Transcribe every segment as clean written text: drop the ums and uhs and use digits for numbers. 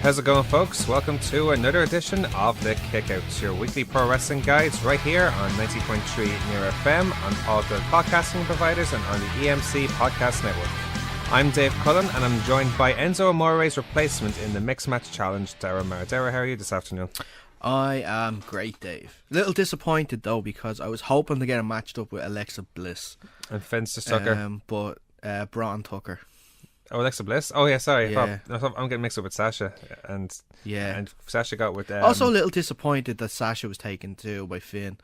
How's it going, folks? Welcome to another edition of The Kickouts, your weekly pro wrestling guides right here on 90.3 Near FM, on all the podcasting providers, and on the EMC Podcast Network. I'm Dave Cullen, and I'm joined by Enzo Amore's replacement in the Mixed Match Challenge, Daragh Maher. Daragh, how are you this afternoon? I am great, Dave. A little disappointed, though, because I was hoping to get him matched up with Alexa Bliss. And Fenster Tucker. But Braun Tucker. Oh, Alexa Bliss? Oh, yeah, sorry. Yeah. I'm getting mixed up with Sasha. And Sasha got with... Also a little disappointed that Sasha was taken too by Finn.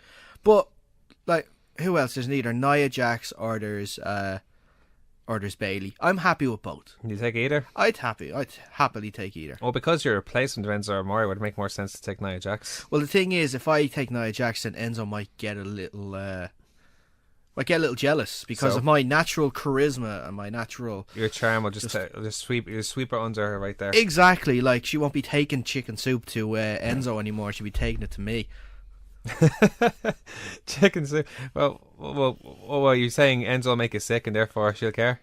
But, like, who else? There's neither Nia Jax or there's Bailey. I'm happy with both. Can you take either? I'd happily take either. Well, because you're a replacement of Enzo Amore, it would make more sense to take Nia Jax. Well, the thing is, if I take Nia Jax, then Enzo might get a little... jealous because of my natural charisma and my natural... Your charm will just sweep her under her right there. Exactly, like she won't be taking chicken soup to Enzo anymore. She'll be taking it to me. Chicken soup. Well, you're saying Enzo will make you sick and therefore she'll care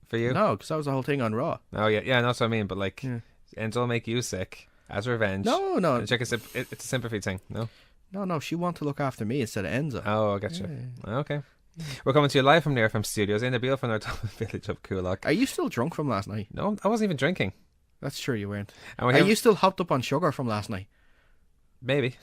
for you? No, because that was the whole thing on Raw. Oh yeah, that's what I mean. But like, Enzo will make you sick as revenge. No. It's a sympathy thing. No. No, she wants to look after me instead of Enzo. Oh, I gotcha. Yeah. Okay. We're coming to you live from the FM studios in the beautiful North village of Coolock. Are you still drunk from last night? No, I wasn't even drinking. That's true, you weren't. And Are you still hopped up on sugar from last night? Maybe.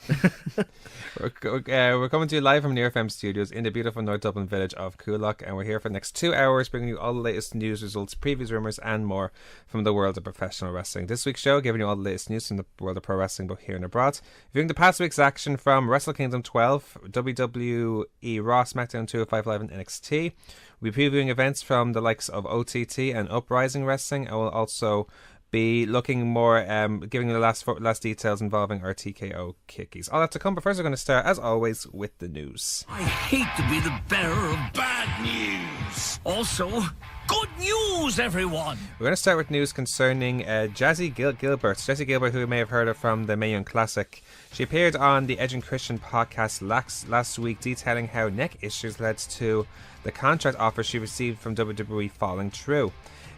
We're coming to you live from the FM studios in the beautiful North Dublin village of Coolock, and we're here for the next 2 hours bringing you all the latest news, results, previews, rumours and more from the world of professional wrestling. This week's show giving you all the latest news from the world of pro wrestling both here and abroad, viewing the past week's action from Wrestle Kingdom 12, WWE Raw, Smackdown 205 Live and NXT. We'll be previewing events from the likes of OTT and Uprising Wrestling, and we'll also be looking more, giving the last details involving our TKO kickies. All that to come, but first we're going to start, as always, with the news. I hate to be the bearer of bad news. Also, good news, everyone. We're going to start with news concerning Jazzy Gabert. Jazzy Gabert, who you may have heard of from the Mae Young Classic. She appeared on the Edge and Christian podcast last week, detailing how neck issues led to the contract offer she received from WWE falling through.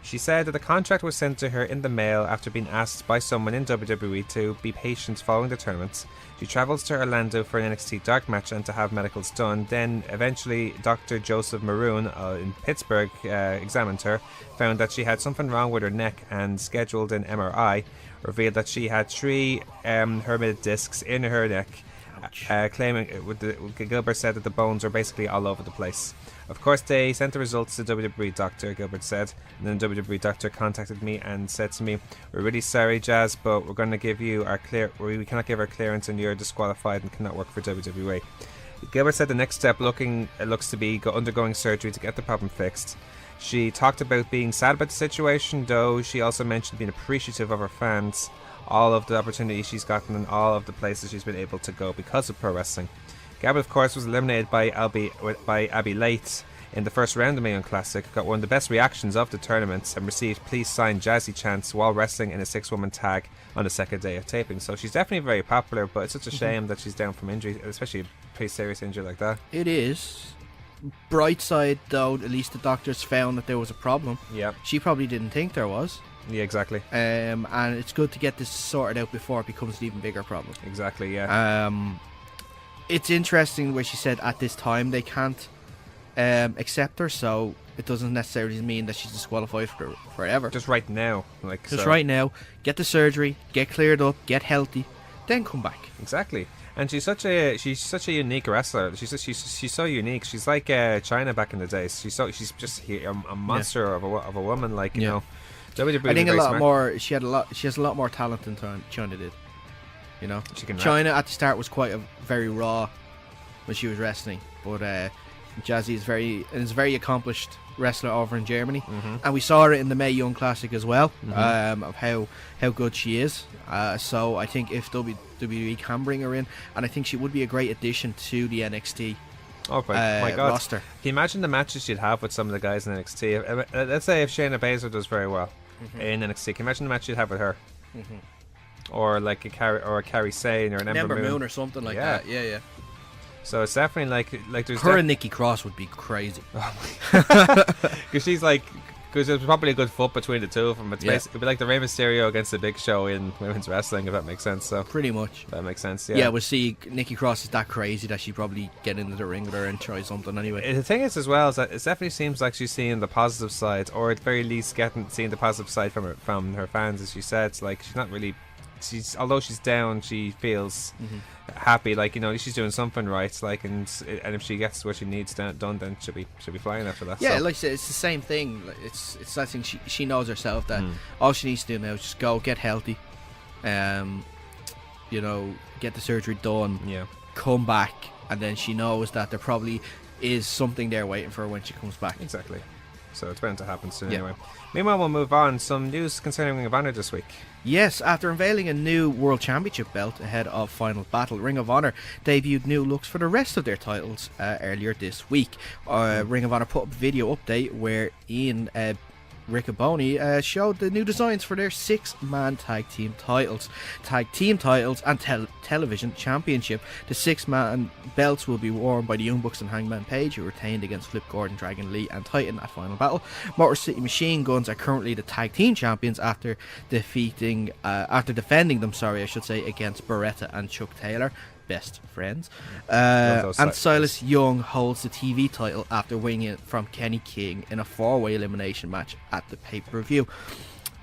She said that the contract was sent to her in the mail after being asked by someone in WWE to be patient following the tournament. She travels to Orlando for an NXT dark match and to have medicals done. Then eventually Dr. Joseph Maroon in Pittsburgh examined her, found that she had something wrong with her neck and scheduled an MRI, revealed that she had 3 herniated discs in her neck, claiming Gilbert said that the bones were basically all over the place. Of course, they sent the results to the WWE doctor, Gilbert said, and then the WWE doctor contacted me and said to me, "We're really sorry, Jazz, but we're going to give you our we cannot give our clearance and you're disqualified and cannot work for WWE." Gilbert said the next step looks to be undergoing surgery to get the problem fixed. She talked about being sad about the situation, though she also mentioned being appreciative of her fans, all of the opportunities she's gotten and all of the places she's been able to go because of pro wrestling. Gabert, of course, was eliminated by Abby Late in the first round of the Mae Young Classic, got one of the best reactions of the tournament, and received "Please Sign Jazzy" chants while wrestling in a 6-woman tag on the second day of taping. So she's definitely very popular, but it's such a shame that she's down from injury, especially a pretty serious injury like that. It is. Bright side, though, at least the doctors found that there was a problem. Yeah. She probably didn't think there was. Yeah, exactly. And it's good to get this sorted out before it becomes an even bigger problem. Exactly, yeah. It's interesting where she said at this time they can't accept her, so it doesn't necessarily mean that she's disqualified for forever. Just right now. Right now, get the surgery, get cleared up, get healthy, then come back. Exactly. And she's such a unique wrestler. She's so unique. She's like China back in the day. She's just a monster of a woman. Like, you know, WWE. I think She has a lot more talent than China did. You know, China at the start was quite very raw when she was wrestling, but Jazzy is a very accomplished wrestler over in Germany, and we saw her in the Mae Young Classic as well, of how good she is. So I think if WWE can bring her in, and I think she would be a great addition to the NXT my God. roster. Can you imagine the matches she'd have with some of the guys in NXT? Let's say if Shayna Baszler does very well in NXT, can you imagine the match you'd have with her? Or like a Carrie Sane or an Ember Moon or something like that. Yeah. So it's definitely like there's her and Nikki Cross would be crazy. Because she's like Because there's probably a good foot between the two of them. It'd be like the Rey Mysterio against the Big Show in women's wrestling, if that makes sense. So pretty much. That makes sense, yeah. Yeah, we'll see. Nikki Cross is that crazy that she'd probably get into the ring with her and try something anyway. The thing is, as well, is that it definitely seems like she's seeing the positive side, or at the very least seeing the positive side from her fans, as she said. It's like she's not really... although she's down, she feels happy, like, you know, she's doing something right, like, and if she gets what she needs done, then she'll be flying after that. Yeah, so. like I said, it's the same thing. Like, it's that thing. She knows herself that all she needs to do now is just go get healthy, you know, get the surgery done, come back, and then she knows that there probably is something there waiting for her when she comes back. Exactly. So it's bound to happen soon anyway. Meanwhile, we'll move on. Some news concerning Ring of Honor this week. Yes, after unveiling a new World Championship belt ahead of Final Battle, Ring of Honor debuted new looks for the rest of their titles earlier this week. Ring of Honor put up a video update where Ian Riccoboni showed the new designs for their 6-man tag team titles and television championship. The 6-man belts will be worn by the Young Bucks and Hangman Page, who retained against Flip Gordon, Dragon Lee and Titan at Final Battle. Motor City Machine Guns are currently the tag team champions after defending them, against Beretta and Chuck Taylor, best friends. And Silas Young holds the TV title after winning it from Kenny King in a 4-way elimination match at the pay-per-view.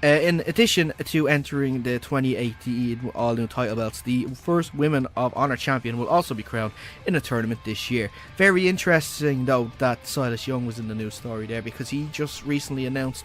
In addition to entering the 2018 all-new title belts, the first Women of Honor champion will also be crowned in a tournament this year. Very interesting, though, that Silas Young was in the news story there, because he just recently announced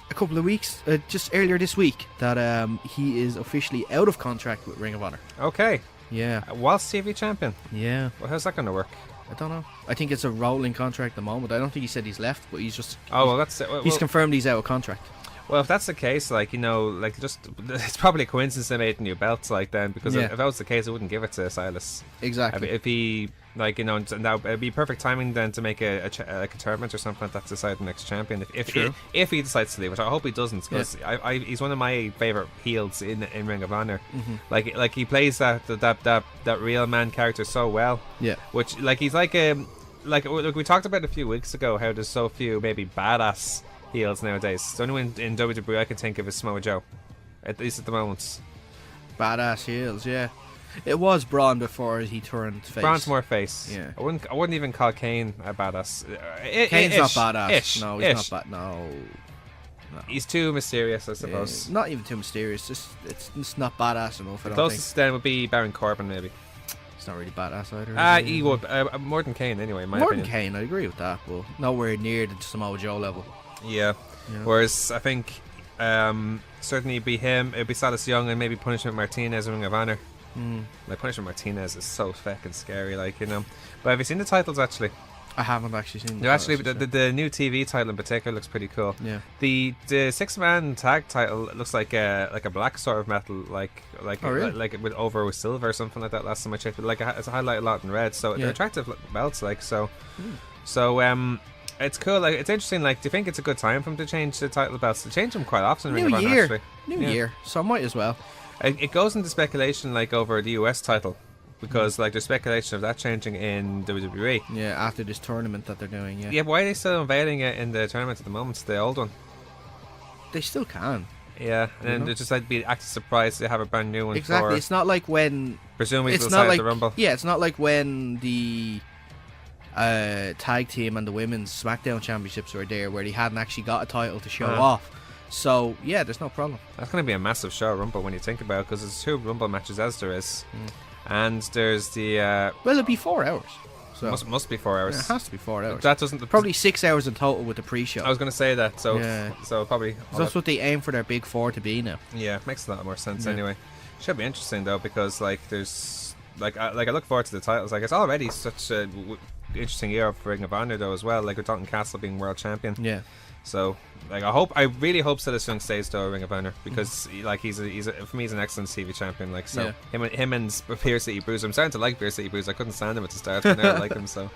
a couple of weeks, just earlier this week, that he is officially out of contract with Ring of Honor. Okay. Yeah. Whilst TV champion? Yeah. Well, how's that going to work? I don't know. I think it's a rolling contract at the moment. I don't think he said he's left, but he's just... Oh, well, that's... he's confirmed he's out of contract. Well, if that's the case, like, you know, like, just... It's probably a coincidence they made new belts, like, then, because if that was the case, I wouldn't give it to Silas. Exactly. If he... Like, you know, and that it'd be perfect timing then to make a tournament or something like that to decide the next champion. If he decides to leave, which I hope he doesn't, because he's one of my favorite heels in Ring of Honor. Like he plays that real man character so well. Yeah. Which, like, he's like we talked about a few weeks ago how there's so few maybe badass heels nowadays. The only one in WWE I can think of is Samoa Joe, at least at the moment. Badass heels, yeah. It was Braun before he turned face. Braun's more face. Yeah. I wouldn't even call Kane a badass. Kane's not badass. No, he's not bad. No. He's too mysterious, I suppose. Not even too mysterious. It's not badass enough. The closest then would be Baron Corbin, maybe. He's not really badass either. He would more than Kane anyway. More than Kane, I agree with that, but nowhere near the Samoa Joe level. Yeah. Whereas I think certainly it'd be him. It'd be Silas Young and maybe Punishment Martinez in Ring of Honor. Like, Punishment Martinez is so fucking scary, like, you know. But have you seen the titles actually? I haven't actually seen. The new TV title in particular looks pretty cool. Yeah. The 6-man tag title looks like a black sort of metal, like with over with silver or something like that. Last time I checked, but it's highlighted a lot in red, so they're attractive belts, like so. It's cool. Like, it's interesting. Like, do you think it's a good time for them to change the title belts? They change them quite often. New year, so I might as well. It goes into speculation, like, over the US title, because like there's speculation of that changing in WWE. Yeah, after this tournament that they're doing. Yeah. Why are they still unveiling it in the tournament at the moment? The old one. They still can. Yeah, and then they're just like be acting surprised they have a brand new one. Exactly. It's not like when presumably it's not like the Rumble. Yeah, it's not like when the tag team and the women's Smackdown championships were there, where they hadn't actually got a title to show off. So, yeah, there's no problem. That's going to be a massive show, Rumble, when you think about it, because there's 2 Rumble matches as there is. And there's the... well, it'll be 4 hours. So must be 4 hours. Yeah, it has to be 4 hours. That doesn't... Probably 6 hours in total with the pre-show. I was going to say that, so probably... That's what they aim for their big 4 to be now. Yeah, makes a lot more sense anyway. Should be interesting, though, because, like, there's... Like I look forward to the titles. Like, it's already such a interesting year for Ring of Honor, though, as well. Like, with Dalton Castle being world champion. Yeah. So, like, I really hope Silas Young stays to Ring of Honor, because like he's for me he's an excellent TV champion. Like, so him and Beer City Bruiser. I'm starting to like Beer City Bruiser. I couldn't stand him at the start, but now I like him. So,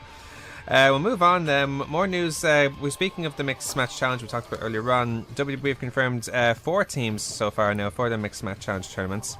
we'll move on. More news. We're speaking of the mixed match challenge we talked about earlier on. WWE have confirmed 4 teams so far now for the mixed match challenge tournaments.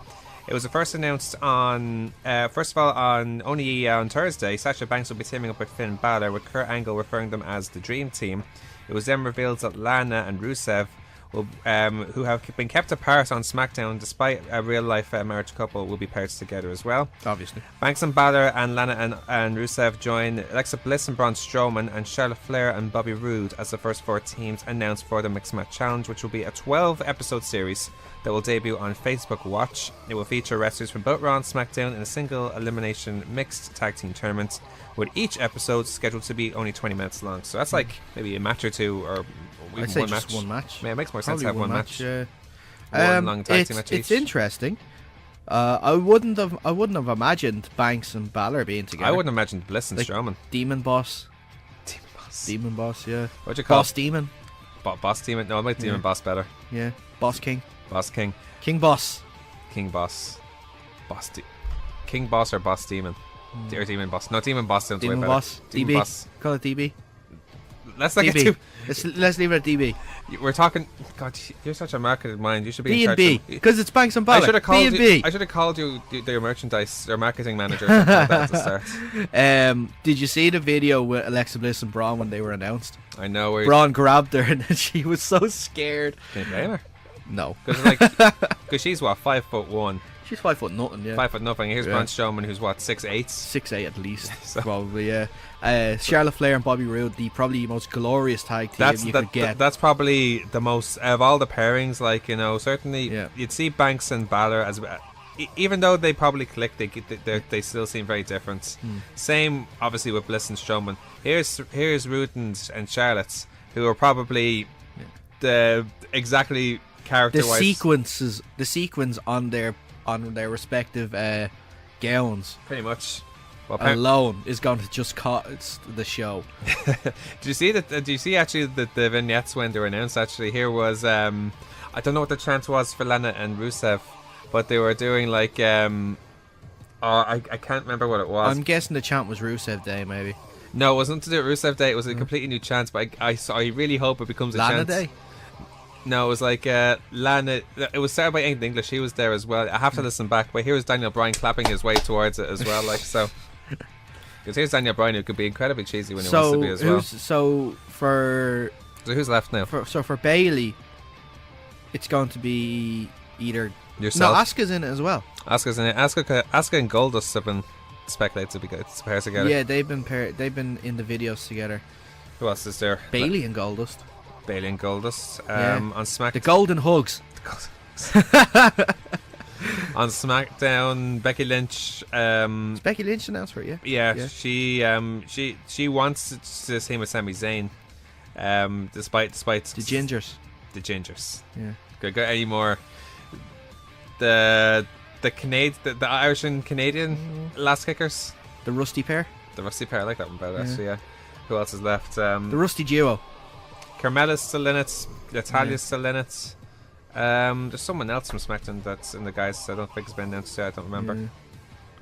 It was first announced on, first of all, on Thursday. Sasha Banks will be teaming up with Finn Balor, with Kurt Angle referring them as the Dream Team. It was then revealed that Lana and Rusev, who have been kept apart on SmackDown despite a real-life marriage couple, will be paired together as well. Obviously. Banks and Balor and Lana and Rusev join Alexa Bliss and Braun Strowman and Charlotte Flair and Bobby Roode as the first 4 teams announced for the Mixed Match Challenge, which will be a 12-episode series that will debut on Facebook Watch. It will feature wrestlers from both Raw and SmackDown in a single elimination mixed tag team tournament, with each episode scheduled to be only 20 minutes long. So that's like maybe a match or two, or I'd say just one match. Yeah, it makes more sense to have one match. One long tag team match each. It's interesting. I wouldn't have imagined Banks and Balor being together. I wouldn't have imagined Bliss and Strowman. Demon Boss, yeah. What'd you call Boss Demon? Boss Demon? No, I like Demon Boss better. Yeah. Boss King. King Boss. King Boss or Boss Demon? Or Demon Boss? No, Demon Boss sounds way better. Demon DB. Boss. Call it DB. Let's not get too... Let's leave it at DB. We're talking... God, you're such a marketed mind. You should be in charge. B&B. Because it's Banks and Balor. I should have called you their merchandise or marketing manager or something like that at the start. Did you see the video with Alexa Bliss and Braun when they were announced? I know. Braun grabbed her and she was so scared. Can you blame her? No. Because she's what, 5'1". She's 5 foot nothing, yeah. 5 foot nothing. Here's Braun Strowman, who's what, 6'8"? 6'8" at least, so. Probably, yeah. Charlotte Flair and Bobby Roode, the probably most glorious tag team you could get. That's probably the most, of all the pairings, like, you know, certainly you'd see Banks and Balor as, even though they probably click, they still seem very different. Same, obviously, with Bliss and Strowman. Here's Roode and Charlotte, who are probably the exactly character-wise. The sequence on their respective gowns, pretty much, alone is going to just cause the show. Do you see that? Do you see actually the vignettes when they were announced? Actually, here was I don't know what the chant was for Lana and Rusev, but they were doing like I can't remember what it was. I'm guessing the chant was Rusev Day, maybe. No, it wasn't to do with Rusev Day. It was a completely new chant, but I really hope it becomes a Lana chant. Day. No, it was like Lana. It was started by Aiden English. He was there as well. I have to listen back, but here was Daniel Bryan clapping his way towards it as well. Like so, because here's Daniel Bryan, who could be incredibly cheesy when he wants to be as well. So who's left now? For Bailey, it's going to be either yourself. No, Asuka's in it as well. Asuka's in it. Asuka and Goldust have been speculated to be paired together. Yeah, they've been in the videos together. Who else is there? Bailey and Goldust. On SmackDown. The Golden Hugs. On SmackDown, Becky Lynch. Is Becky Lynch announced for it? Yeah. She wants to see with Sami Zayn. Despite the Gingers. Yeah. Could go any more. The Irish and Canadian last kickers. The Rusty pair. I like that one better actually. Yeah. Who else is left? The Rusty duo. Carmella's still in it. Natalia's still in it. There's someone else from SmackDown that's in the guys. I don't think it's been announced yet. I don't remember. Yeah.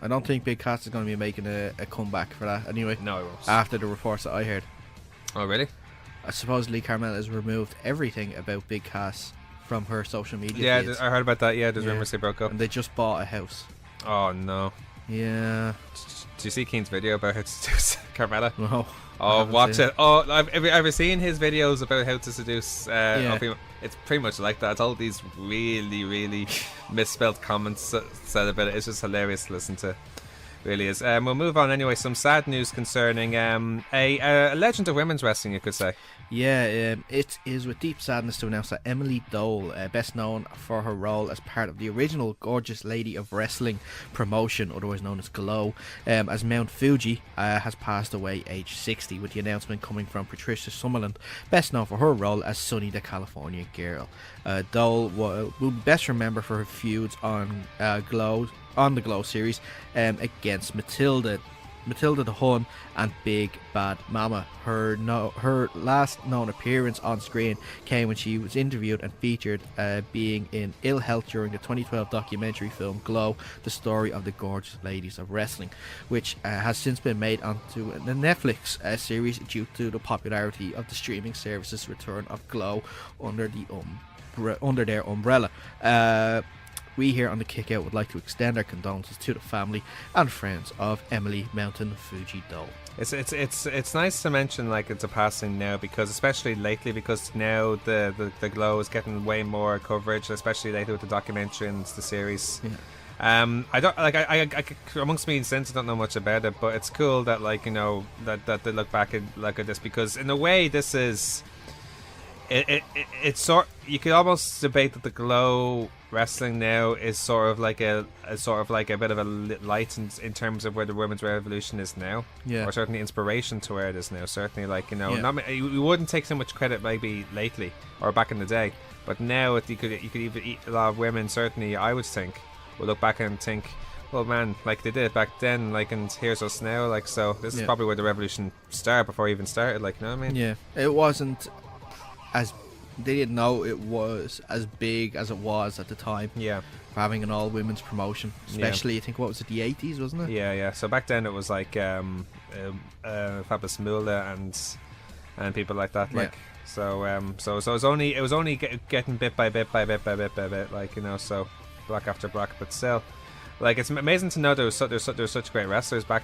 I don't think Big Cass is going to be making a comeback for that anyway. No, it won't. After the reports that I heard. Oh, really? Supposedly Carmella has removed everything about Big Cass from her social media feeds. I heard about that. Yeah, there's rumors they broke up. And they just bought a house. Oh, no. Yeah. Did you see Keen's video about how to seduce Carmella? No. Oh, watch it. Oh, I've ever seen his videos about how to seduce it's pretty much like that. It's all these really, really misspelled comments said about it. It's just hilarious to listen to. Really is. We'll move on anyway. Some sad news concerning a legend of women's wrestling, you could say. Yeah, it is with deep sadness to announce that Emily Dole, best known for her role as part of the original Gorgeous Lady of Wrestling promotion, otherwise known as Glow, as Mount Fuji, has passed away aged 60, with the announcement coming from Patricia Summerland, best known for her role as Sunny the California Girl. Dole will be best remembered for her feuds on the Glow series against Matilda the Hun and Big Bad Mama. Her last known appearance on screen came when she was interviewed and featured being in ill health during the 2012 documentary film Glow, the story of the gorgeous ladies of wrestling, which has since been made onto the Netflix series due to the popularity of the streaming service's return of Glow under their umbrella. we here on the Kick Out would like to extend our condolences to the family and friends of Emily Mountain Fujido. It's nice to mention like it's a passing now, because especially lately, because now the Glow is getting way more coverage, especially lately with the documentary and the series. Yeah. I don't like I amongst me and since I don't know much about it, but it's cool that like, you know, that they look back at this, because in a way this is it's sort, you could almost debate that the Glow wrestling now is sort of like a bit of a light in terms of where the women's revolution is now, yeah, or certainly inspiration to where it is now. Certainly, like, you know, yeah. We wouldn't take so much credit maybe lately or back in the day, but now you could even eat a lot of women. Certainly, I would think will look back and think, well, man, like they did it back then, like, and here's us now, like, so this is probably where the revolution started before it even started, like, you know what I mean? Yeah, it wasn't as, they didn't know it was as big as it was at the time. Yeah, for having an all women's promotion, especially I think, what was it, the 80s, wasn't it? Yeah. So back then it was like Fabulous Moolah and people like that, like. So it was only getting bit by bit, like, you know, so block after block, but still, like, it's amazing to know there was such great wrestlers back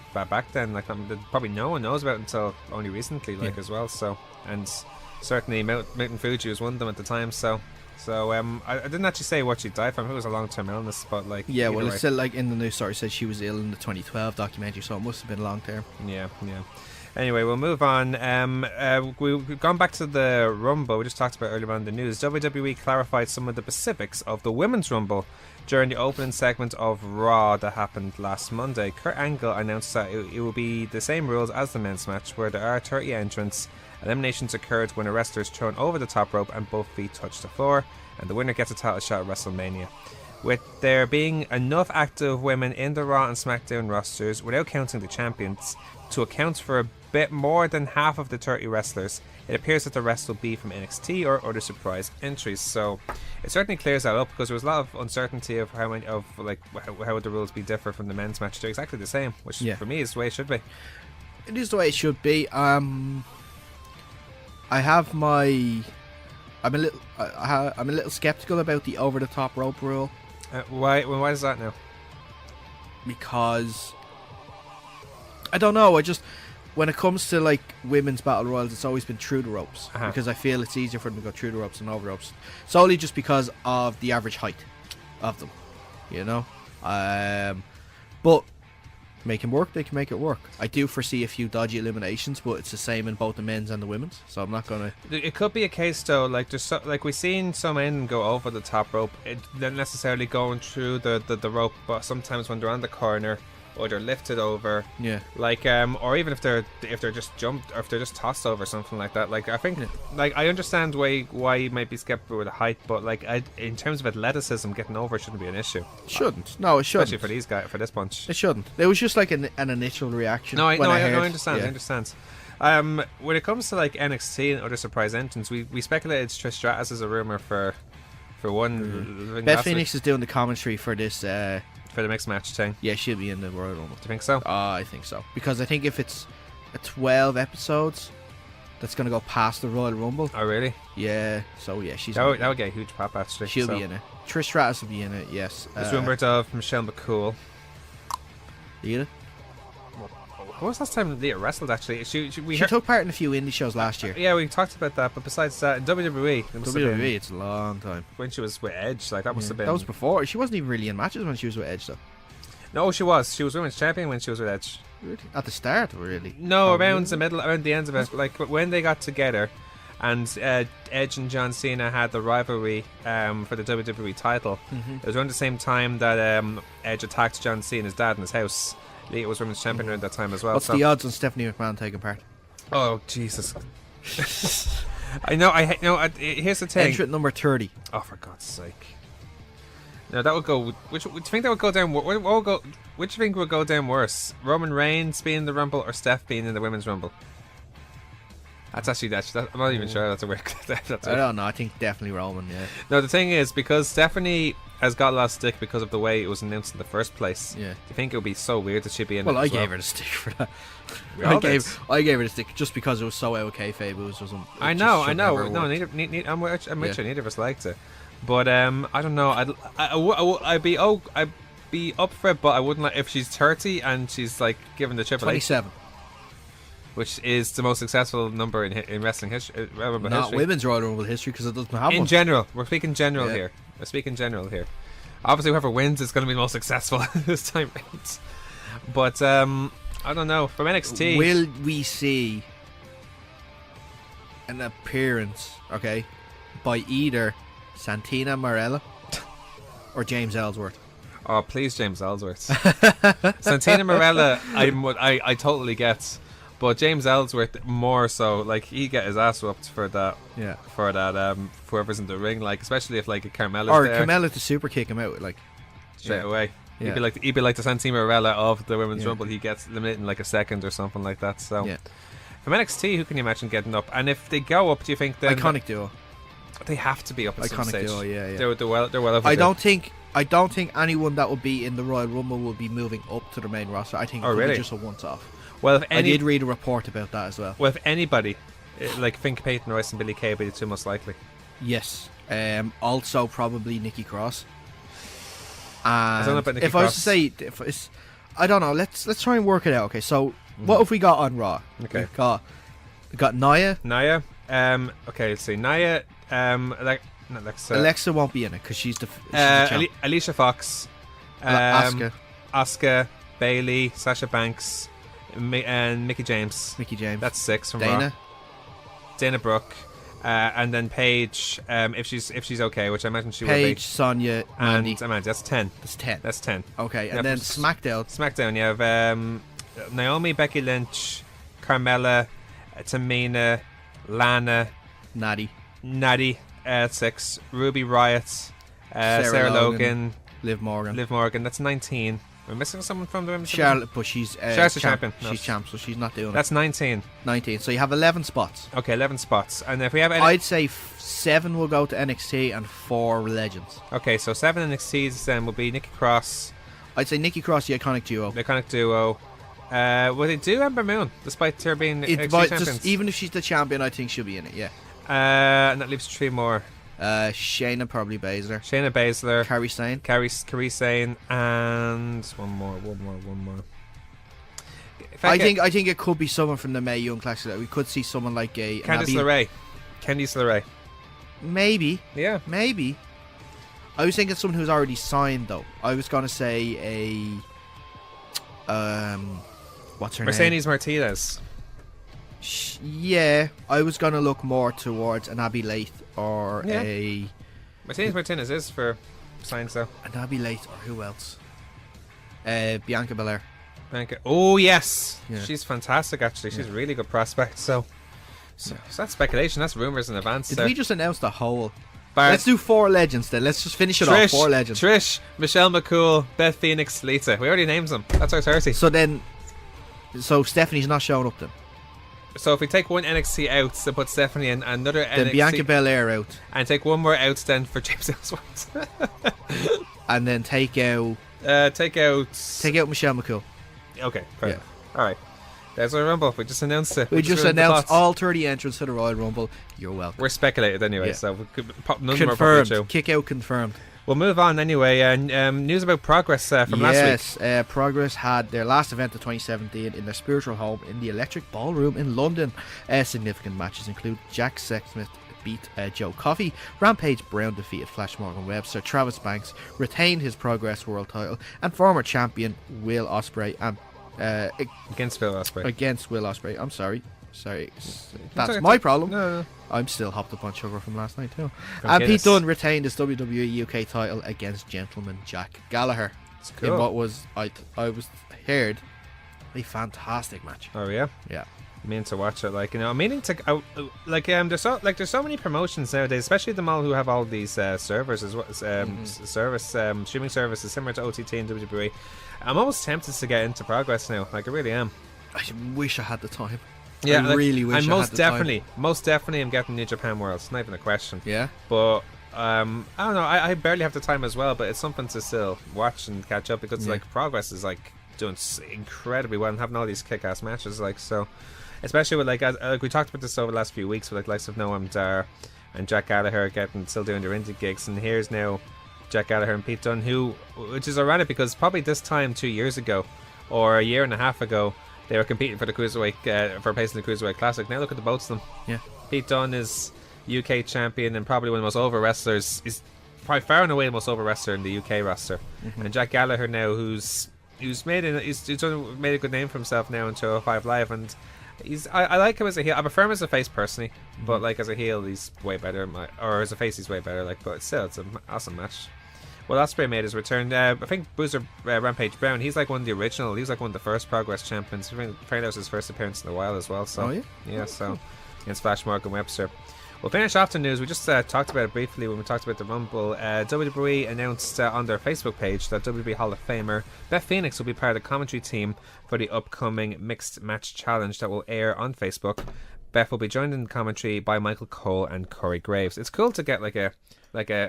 then, like, that probably no one knows about until only recently, like, as well. So, and certainly Mountain Fuji was one of them at the time. So I didn't actually say what she died from. It was a long-term illness, but like, well, it's still, like, in the news story, it said she was ill in the 2012 documentary, so it must have been long-term. Yeah. Anyway, we'll move on. We've gone back to the Rumble we just talked about earlier on in the news. WWE clarified some of the specifics of the Women's Rumble during the opening segment of Raw that happened last Monday. Kurt Angle announced that it will be the same rules as the men's match, where there are 30 entrants. Eliminations occurred when a wrestler is thrown over the top rope and both feet touch the floor, and the winner gets a title shot at WrestleMania. With there being enough active women in the Raw and Smackdown rosters, without counting the champions, to account for a bit more than half of the 30 wrestlers, it appears that the rest will be from NXT or other surprise entries. So it certainly clears that up, because there was a lot of uncertainty of how would the rules be differ from the men's match. They're exactly the same, which for me is the way it should be. It is the way it should be. I'm a little skeptical about the over the top rope rule. Why is that now? Because I don't know. When it comes to like women's battle royals, it's always been through the ropes, because I feel it's easier for them to go through the ropes than over the ropes, solely just because of the average height of them, you know. But make them work, they can make it work. I do foresee a few dodgy eliminations, but it's the same in both the men's and the women's, so I'm not gonna. It could be a case though, like there's like we've seen some men go over the top rope, not necessarily going through the rope, but sometimes when they're on the corner or they're lifted over, like or even if they're just jumped, or if they're just tossed over, something like that. Like I think, like I understand why you might be skeptical with the height, but like in terms of athleticism, getting over shouldn't be an issue. No, it shouldn't. Especially for these guys, for this bunch. It shouldn't. It was just like an initial reaction. I understand. I understand. When it comes to like NXT and other surprise entrants, we speculated Trish Stratus as a rumor for one. Beth Phoenix is doing the commentary for this. For the mixed match thing. Yeah, she'll be in the Royal Rumble. Do you think so? I think so. Because I think if it's a 12 episodes, that's going to go past the Royal Rumble. Oh, really? Yeah. So, yeah, she's... That would get a huge pop, actually. She'll be in it. Trish Stratus will be in it, yes. There's rumours of Michelle McCool. Leah? What was last time Leah wrestled, actually? She took part in a few indie shows last year. Yeah, we talked about that, but besides that, in WWE... it's a long time. When she was with Edge, like, that must have been... That was before. She wasn't even really in matches when she was with Edge, though. No, she was. She was women's champion when she was with Edge. Really? At the start, really? No, around the ends of it. Like, when they got together, and Edge and John Cena had the rivalry for the WWE title. It was around the same time that Edge attacked John Cena's dad in his house. Leah was women's champion around that time as well. What's the odds on Stephanie McMahon taking part? Oh, Jesus. I know. Here's the thing. Entrant number 30. Oh, for God's sake. No, that would go... Which do you think that would go down... Which do you think would go down worse? Roman Reigns being in the Rumble or Steph being in the Women's Rumble? I'm not even sure that's a work. I don't know. I think definitely Roman, yeah. No, the thing is, because Stephanie has got a lot of stick because of the way it was announced in the first place. Yeah. Do you think it would be so weird that she'd be in it? Well, I gave her the stick for that. I gave her the stick just because it was so out of kayfabe. I know. No, I'm with you. Neither of us liked it. But I don't know. I'd be up for it, but I wouldn't like if she's 30 and she's like given the Triple H, 27. which is the most successful number in wrestling history. Not women's Royal Rumble history because it doesn't have in one. general. We're speaking general here. We're speaking general here. Obviously, whoever wins is going to be the most successful this time round. But I don't know. From NXT, will we see an appearance, okay, by either Santina Marella or James Ellsworth? Oh, please, James Ellsworth. Santina Marella, I totally get, but James Ellsworth more so. Like he get his ass whooped for that. Yeah. For that, whoever's in the ring, like especially if like a Carmella's or there, Carmella to super kick him out, like straight away. Yeah. He'd be like the Santina Marella of the Women's Rumble. He gets eliminated in like a second or something like that. So from NXT, who can you imagine getting up? And if they go up, do you think then iconic duo? They have to be up at some Iconic stage. duo, yeah. They're well over. I don't think anyone that would be in the Royal Rumble will be moving up to the main roster. I think it could be just a once-off. Well, I did read a report about that as well. Well, if anybody, like Fink Peyton Royce and Billy Kay, would be the two most likely. Yes. Also, probably Nikki Cross. And I don't know about Nikki if Cross. I was to say, I don't know. Let's try and work it out. Okay, so what have we got on Raw? Okay, we got Nia. Okay, let's see. Nia. Alexa won't be in it because she's the champ. Alicia Fox. Asuka. Bailey. Sasha Banks. And Mickie James. That's 6 from Dana. Raw. Dana Brooke. And then Paige, if she's okay, which I imagine she will be. Paige, Sonya, Mandy. And Amanda. That's 10. That's 10. Okay, and then SmackDown. You have Naomi, Becky Lynch, Carmella, Tamina, Lana, Natty, 6, Ruby Riott, Sarah Logan, Liv Morgan. That's 19. We're missing someone from the women's Charlotte, but she's Charlotte's a champion. She's champ, so she's not doing That's 19. 19. So you have 11 spots. Okay, 11 spots. And if we have I'd say 7 will go to NXT and 4 Legends. Okay, so 7 NXTs then will be Nikki Cross. I'd say Nikki Cross, the Iconic Duo. Will they do Ember Moon, despite her being NXT champion? Even if she's the champion, I think she'll be in it, yeah. And that leaves 3 more. Shayna Baszler, Kairi Sane, and one more. I think it could be someone from the Mae Young Classic. We could see someone like Candice LeRae. Maybe. Yeah. Maybe. I was thinking someone who's already signed though. I was gonna say what's her name? Mercedes Martinez. Yeah, I was gonna look more towards an Abby Layth or a Mercedes Martinez is for signs though. An Abby Layth or who else? Bianca Belair. Oh yes, yeah. She's fantastic actually. She's a really good prospect. So that's speculation. That's rumors in advance. Did we just announce the whole? Barrett. Let's do 4 Legends then. Let's just finish it off. 4 Legends. Trish, Michelle McCool, Beth Phoenix, Lita. We already named them. That's our 30. So Stephanie's not showing up then. So if we take one NXT out to put Stephanie in, another then NXT Bianca Belair out, and take one more out then for James Ellsworth, and then take out Michelle McCool. Okay, perfect. All right, there's our Rumble. We just announced it. We just announced all 30 entrants to the Royal Rumble. You're welcome. We're speculated anyway, so we could none confirmed. More kick out confirmed. We'll move on anyway. News about Progress from last week. Yes, Progress had their last event of 2017 in their spiritual home in the Electric Ballroom in London. Significant matches include Jack Sexsmith beat Joe Coffey, Rampage Brown defeated Flash Morgan Webster, Travis Banks retained his Progress World title, and former champion Will Ospreay against Will Ospreay. I'm sorry. That's my problem. No. I'm still hopped up on sugar from last night too. And Pete Dunne retained his WWE UK title against Gentleman Jack Gallagher. It's cool. In what was I was heard a fantastic match. Oh yeah. I mean to watch it, I'm meaning to there's so many promotions nowadays, especially the mall who have all these servers streaming services similar to OTT and WWE. I'm almost tempted to get into Progress now. I really am. I wish I had the time. Yeah, I really wish. And most definitely, I'm getting New Japan World. It's not even a question. Yeah. But I don't know. I barely have the time as well. But it's something to still watch and catch up because Progress is doing incredibly well and having all these kick-ass matches. So, especially with as we talked about this over the last few weeks with likes of Noam Dar, and Jack Gallagher still doing their indie gigs. And here's now Jack Gallagher and Pete Dunne, which is ironic because probably this time 2 years ago or a year and a half ago they were competing for the cruiserweight for a place in the Cruiserweight Classic. Now look at the both of them. Yeah. Pete Dunne is UK champion and probably one of the most over wrestlers. He's probably far and away the most over wrestler in the UK roster. And Jack Gallagher now, who's made a good name for himself now in 205 Live, and I like him as a heel. I prefer him as a face personally, but like as a heel he's way better, or as a face he's way better. Like, but still, it's an awesome match. Well, Ospreay made his return. I think Boozer Rampage Brown, he's like one of the original. He was like one of the first Progress champions. I think that was his first appearance in a while as well. So so against Flash Morgan Webster. We'll finish off the news. We just talked about it briefly when we talked about the Rumble. WWE announced on their Facebook page that WWE Hall of Famer Beth Phoenix will be part of the commentary team for the upcoming Mixed Match Challenge that will air on Facebook. Beth will be joined in commentary by Michael Cole and Corey Graves. It's cool to get like a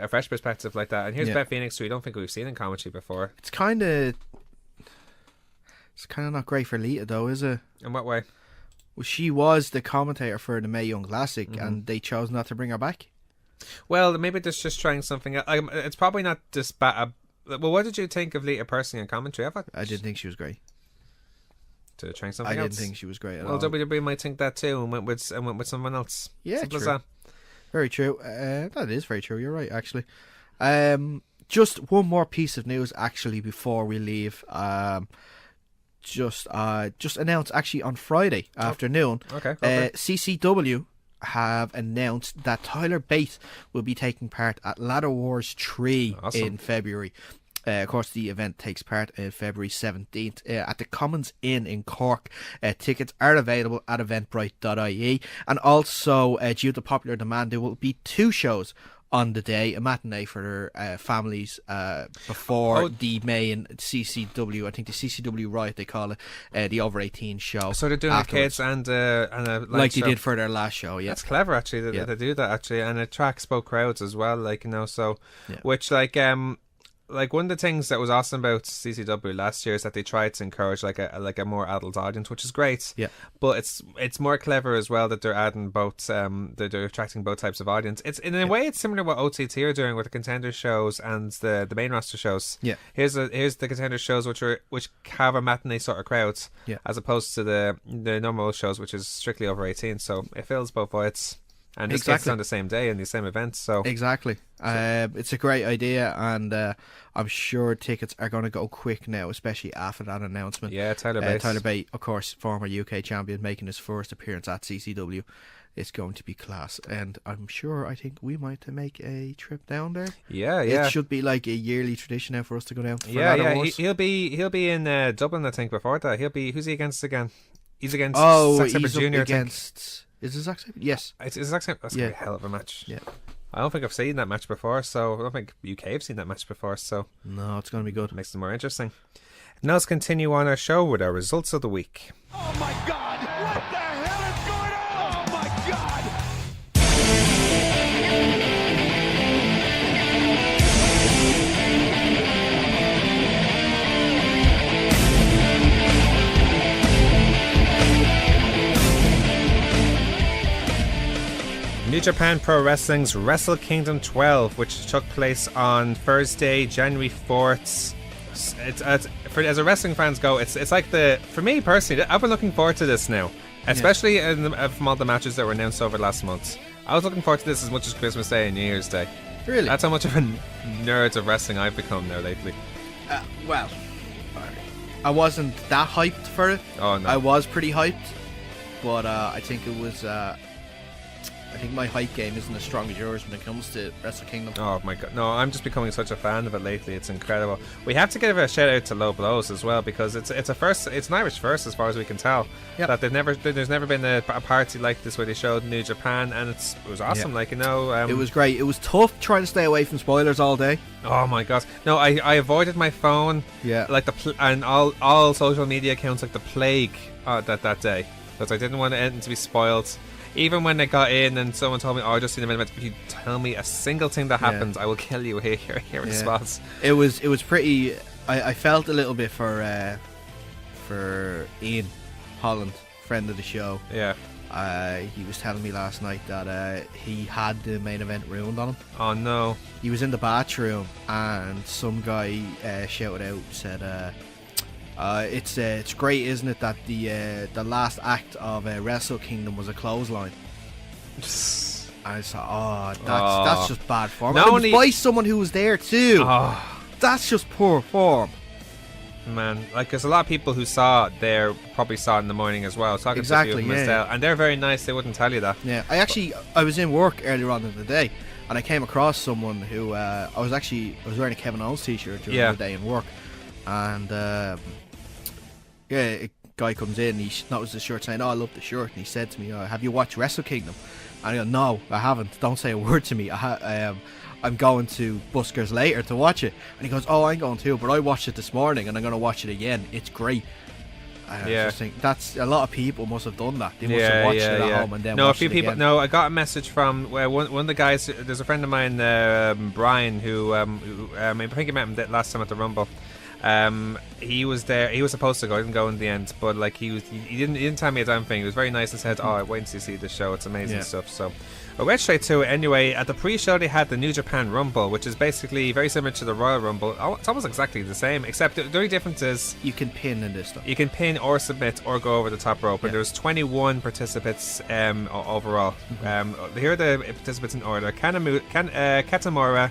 fresh perspective like that. And here's Beth Phoenix, who I don't think we've seen in commentary before. It's kind of not great for Lita, though, is it? In what way? Well, she was the commentator for the Mae Young Classic, and they chose not to bring her back. Well, maybe they're just trying something. It's probably not just bad. Well, what did you think of Lita personally in commentary? I didn't think she was great. To try something else? I didn't think she was great at all. Well, WWE might think that too, and went with someone else. Yeah, simple true. As that. Very true. That is very true. You're right, actually. Just one more piece of news, actually, before we leave. Just announced actually on Friday afternoon. Okay. CCW have announced that Tyler Bate will be taking part at Ladder Wars 3 in February. Of course, the event takes part February 17th at the Commons Inn in Cork. Tickets are available at eventbrite.ie, and also due to popular demand, there will be 2 shows on the day, a matinee for their families before the main CCW, I think the CCW Riot they call it, the over 18 show. So they're doing afterwards. the kids and a like show. They did for their last show. Yeah, that's clever actually. They do that actually, and it attracts both crowds as well. Like, you know, so which like one of the things that was awesome about CCW last year is that they tried to encourage like a more adult audience, which is great. Yeah. But it's more clever as well that they're adding both. They're attracting both types of audience. It's in a way it's similar to what OTT are doing with the Contenders shows and the main roster shows. Yeah. Here's the Contenders shows which have a matinee sort of crowd. Yeah. As opposed to the normal shows which is strictly over 18. So it fills both voids. And this gets on the same day in the same event, so exactly. It's a great idea, and I'm sure tickets are going to go quick now, especially after that announcement. Yeah, Tyler Bate. Tyler Bate, of course, former UK champion, making his first appearance at CCW. It's going to be class, and I think we might make a trip down there. Yeah. It should be like a yearly tradition now for us to go down. He'll be in Dublin, I think. Before that, who's he against again? He's against Zack Sabre Jr. against. Is it Zack Sabre? Yes. It's Zack Sabre. That's going to be a hell of a match. Yeah. I don't think I've seen that match before, so I don't think UK have seen that match before, so... No, it's going to be good. Makes it more interesting. Now let's continue on our show with our results of the week. Oh my God! What the hell is going on? Oh my God! New Japan Pro Wrestling's Wrestle Kingdom 12, which took place on Thursday, January 4th. As a wrestling fans go, it's like for me personally, I've been looking forward to this now, especially from all the matches that were announced over the last month. I was looking forward to this as much as Christmas Day and New Year's Day. Really? That's how much of a nerd of wrestling I've become now lately. Well, I wasn't that hyped for it. Oh no, I was pretty hyped, but I think it was. I think my hype game isn't as strong as yours when it comes to Wrestle Kingdom. Oh my God, no! I'm just becoming such a fan of it lately. It's incredible. We have to give a shout out to Low Blows as well, because it's an Irish first as far as we can tell. Yep. That there's never been a party like this where they showed New Japan, and it was awesome. Yep. Like, you know, it was great. It was tough trying to stay away from spoilers all day. Oh my gosh! No, I avoided my phone. Yeah. Like and all social media accounts like the plague that day, because I didn't want anything to be spoiled. Even when they got in and someone told me, I just seen a minute, if you tell me a single thing that happens, I will kill you here in spots. It was pretty. I felt a little bit for Ian Holland, friend of the show. Yeah. He was telling me last night that he had the main event ruined on him. Oh no! He was in the bathroom and some guy shouted out, said, "It's great, isn't it, that the last act of Wrestle Kingdom was a clothesline?" And I thought, that's just bad form. And it was by someone who was there too. That's just poor form. Man, like there's a lot of people who saw it there, probably saw it in the morning as well. Talking to a few of them and they're very nice. They wouldn't tell you that. Yeah, I was in work earlier on in the day, and I came across someone who I was wearing a Kevin Owens t-shirt during the day in work, and a guy comes in, and he noticed the shirt, saying, "Oh, I love the shirt," and he said to me, "Have you watched Wrestle Kingdom?" And I go, "No, I haven't. Don't say a word to me. I'm going to Buskers later to watch it." And he goes, "Oh, I'm going too, but I watched it this morning and I'm going to watch it again. It's great." I just think that's a lot of people must have done that. They must have watched it at home and then watched it again. No, I got a message from one of the guys. There's a friend of mine, Brian, who I think I met him last time at the Rumble. He was there. He was supposed to go. He didn't go in the end, but like he didn't tell me a damn thing. He was very nice and said, "Oh, wait until you see the show. It's amazing stuff." So I went straight to it anyway. At the pre-show, they had the New Japan Rumble, which is basically very similar to the Royal Rumble. It's almost exactly the same, except the only difference is you can pin in this stuff. You can pin or submit or go over the top rope. And there's 21 participants overall. Here are the participants in order: Katamura,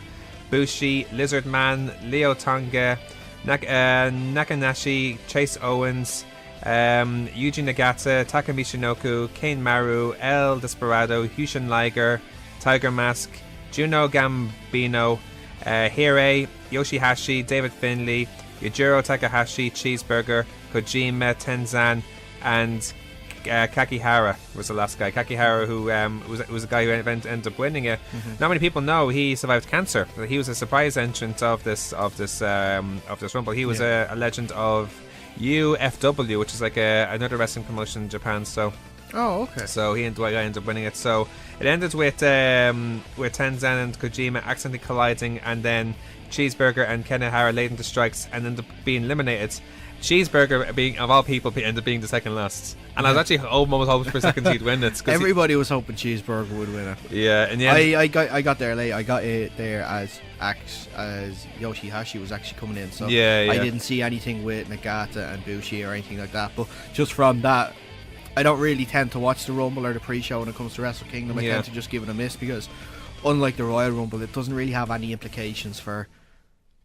Bushi, Lizard Man, Leo Tonga, Nakanashi, Chase Owens, Yuji Nagata, Taka Michinoku, Kane Maru, El Desperado, Hushin Liger, Tiger Mask, Juno Gambino, Hirei, Yoshihashi, David Finlay, Yujiro Takahashi, Cheeseburger, Kojima, Tenzan, and Kakihara was the last guy. Kakihara, who was a guy who ended up winning it. Not many people know he survived cancer. He was a surprise entrant of this Rumble. He was a legend of UFW, which is like another wrestling promotion in Japan. So so he ended up winning it. So it ended with Tenzan and Kojima accidentally colliding, and then Cheeseburger and Kanehara laid into strikes and ended up being eliminated. Cheeseburger, being of all people, ended up being the second last, and I was actually almost hoping for a second he'd win it. Everybody was hoping Cheeseburger would win it. Yeah, in the end, I got there late. I got it there as Yoshihashi was actually coming in, so I didn't see anything with Nagata and Bushi or anything like that. But just from that, I don't really tend to watch the Rumble or the pre-show when it comes to Wrestle Kingdom. I tend to just give it a miss because, unlike the Royal Rumble, it doesn't really have any implications for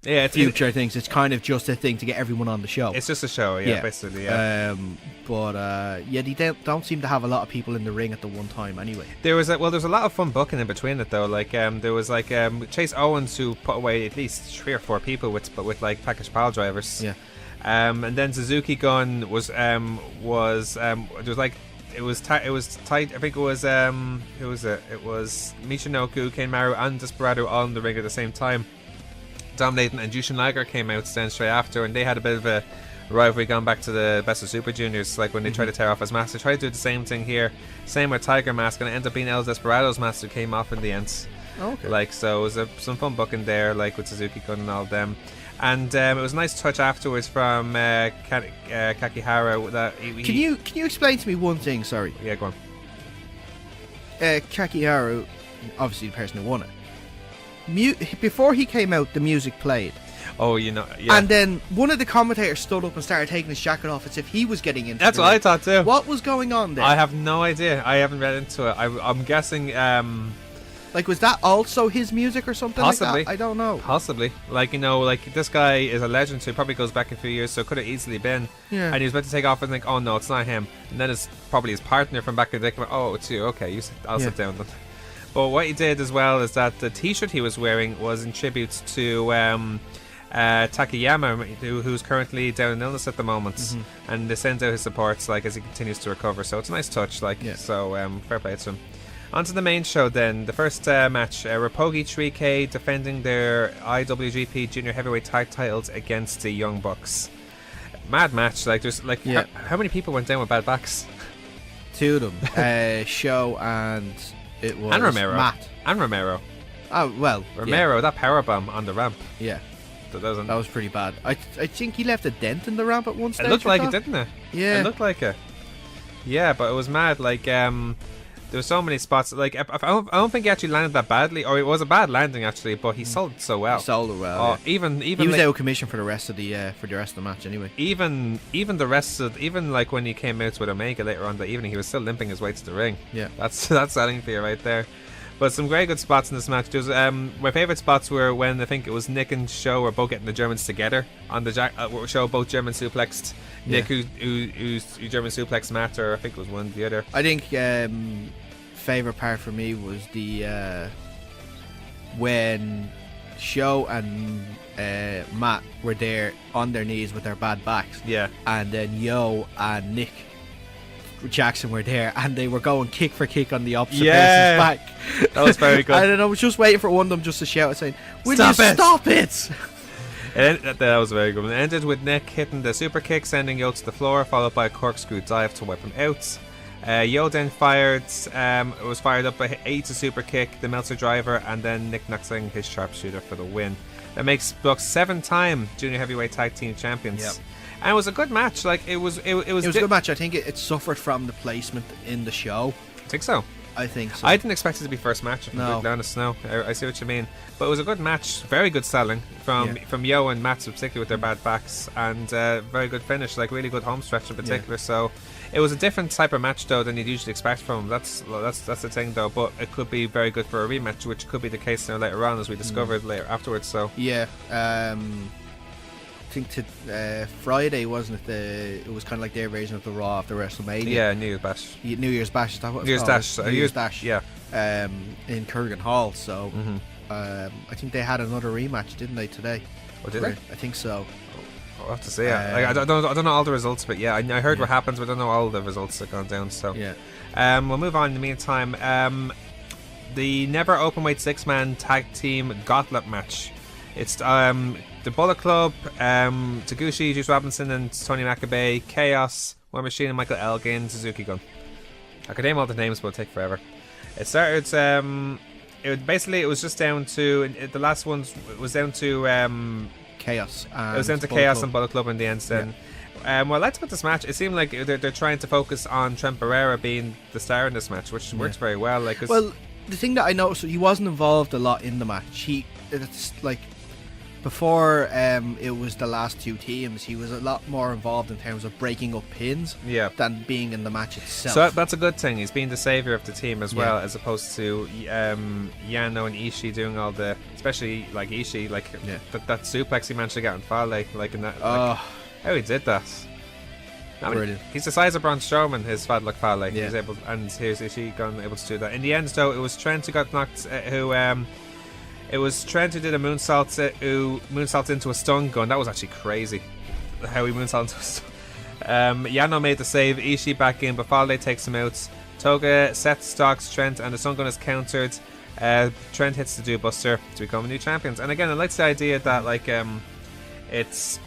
future things. It's kind of just a thing to get everyone on the show. It's just a show, basically. They don't seem to have a lot of people in the ring at the one time anyway. There's a lot of fun booking in between it though. Like there was like Chase Owens, who put away at least 3 or 4 people with package pile drivers. And then Suzuki Gun was tight. I think it was who was it? It was Michinoku, Kane Maru, and Desperado all in the ring at the same time, dominating, and Jushin Liger came out then straight after, and they had a bit of a rivalry going back to the Best of Super Juniors, like when they tried to tear off his mask. They tried to do the same thing here, same with Tiger Mask, and it ended up being El Desperado's mask who came off in the end. So it was some fun booking there, like with Suzuki Gun and all of them. And it was a nice touch afterwards from Kakihara. That can you explain to me one thing? Sorry. Yeah, go on. Kakihara, obviously the person who won it. Before he came out, the music played. And then one of the commentators stood up and started taking his jacket off as if he was getting into That's what I thought too. What was going on there? I have no idea. I haven't read into it. I'm guessing was that also his music or something? Possibly. Like that? I don't know. Possibly. This guy is a legend, so he probably goes back a few years, so it could have easily been. Yeah. And he was about to take off and think, oh no, it's not him. And then it's probably his partner from back in the day. Oh, it's you. Okay, I'll sit down then. But what he did as well is that the t-shirt he was wearing was in tribute to Takayama, who's currently down in illness at the moment, and they send out his supports as he continues to recover. So it's a nice touch, so fair play to him. On to the main show then. The first match, Roppongi 3K defending their IWGP Junior Heavyweight Tag titles against the Young Bucks. Mad match. How many people went down with bad backs? 2 of them. Show and it was Matt. And Romero. Oh, well. Romero, that powerbomb on the ramp. Yeah. That was pretty bad. I think he left a dent in the ramp at one stage. It looked like it, didn't it? Yeah. It looked like it. Yeah, but it was mad. Like, there were so many spots. Like, I don't think he actually landed that badly, or it was a bad landing actually. But he sold it so well. He sold it well. Yeah. Even he was like, out of commission for the rest of the match anyway. Even the rest of like when he came out with Omega later on that evening, he was still limping his way to the ring. Yeah, that's selling for you right there. But some very good spots in this match. There's my favourite spots were when I think it was Nick and Show were both getting the Germans together on the Show, both German suplexed Nick, who German suplexed Matt, or I think it was one or the other. I think favourite part for me was the when Show and Matt were there on their knees with their bad backs. Yeah, and then Yo and Nick Jackson were there, and they were going kick for kick on the opposite person's back. That was very good. And I was just waiting for one of them just to shout, saying, "Will stop you it! Stop it!" That was very good. It ended with Nick hitting the super kick, sending Yo to the floor, followed by a corkscrew dive to wipe him out. Yo then was fired up by a super kick, the Meltzer driver, and then Nick knocks in his sharpshooter for the win. That makes Bucks 7-time junior heavyweight tag team champions. Yep. And it was a good match. Like it was a good match. I think it suffered from the placement in the show. I think so. I think so. I didn't expect it to be first match. If I'm being honest, no. I see what you mean. But it was a good match. Very good selling from Yo and Matt, particularly with their bad backs, and very good finish. Like really good home stretch in particular. So it was a different type of match though than you'd usually expect from them. That's the thing though. But it could be very good for a rematch, which could be the case now later on, as we discovered later afterwards. So yeah. I think Friday, wasn't it? It was kind of like their version of the Raw after WrestleMania. Yeah, New Year's Bash. New Year's Bash. Is that what New Year's Dash? New Year's Dash. Yeah. In Kurgan Hall. So I think they had another rematch, didn't they, today? Oh, did they? I think so. I'll have to see. I don't know all the results, but yeah, I heard what happens, but I don't know all the results that gone down. So yeah. We'll move on in the meantime. The Never Openweight 6-man tag team gauntlet match. It's the Bullet Club, Taguchi, Juice Robinson and Tony Makabe, Chaos, War Machine and Michael Elgin, Suzuki Gun. I could name all the names, but it'll take forever. It started. It was just down to the last ones. It was down to Chaos. It was down to Chaos and Bullet Club in the end. Then, well, let's put this match. It seemed like they're trying to focus on Trent Barrera being the star in this match, which works very well. Like, well, the thing that I noticed, he wasn't involved a lot in the match. It's like. Before it was the last two teams, he was a lot more involved in terms of breaking up pins than being in the match itself. So that's a good thing. He's being the saviour of the team as well, as opposed to Yano and Ishii doing all the, especially like Ishii, like that suplex he managed to get on Fale, like in that. Like, how he did that. Brilliant. He's the size of Braun Strowman, his fat like Fale. He was able, and here's Ishii able to do that. In the end, though, it was Trent who got knocked. It was Trent who did a moonsault into a stun gun. That was actually crazy. How he moonsaulted into a stun. Yano made the save. Ishii back in, but Fale takes him out. Toga stalks Trent, and the stun gun is countered. Trent hits the Do Buster to become new champions. And again, I like the idea that like it's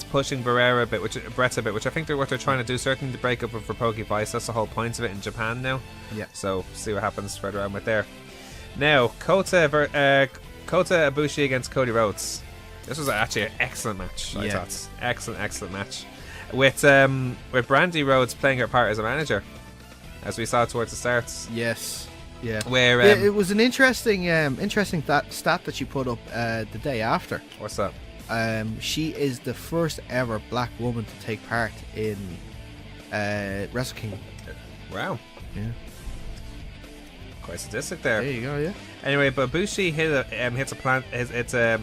pushing Barrera a bit, Brett a bit, which I think what they're trying to do. Certainly the breakup of Roppongi Vice. That's the whole point of it in Japan now. Yeah. So see what happens further on with there. Now, Kota Ibushi against Cody Rhodes. This was actually an excellent match, I thought. Excellent match. With Brandy Rhodes playing her part as a manager, as we saw towards the start. Yes. Yeah. Where it was an interesting stat that she put up the day after. What's that? She is the first ever black woman to take part in Wrestle Kingdom. Wow. Yeah. Quite sadistic there. There you go, yeah. Anyway, but Ibushi hits a plant. It's a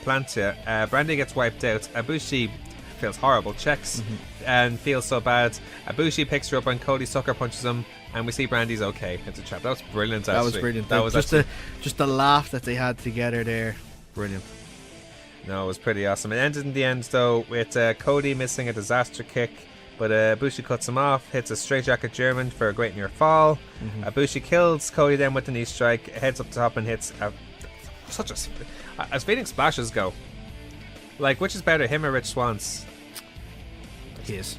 plantia. Brandy gets wiped out. Ibushi feels horrible. Checks and feels so bad. Ibushi picks her up and Cody sucker punches him, and we see Brandy's okay. It's a trap. That was brilliant. Actually. That was brilliant. That was just the laugh that they had together there. Brilliant. No, it was pretty awesome. It ended in the end though with Cody missing a disaster kick. But Ibushi cuts him off, hits a straightjacket German for a great near fall. Ibushi kills Cody then with the knee strike, heads up top and hits as Phoenix splashes go. Like, which is better, him or Rich Swans? His.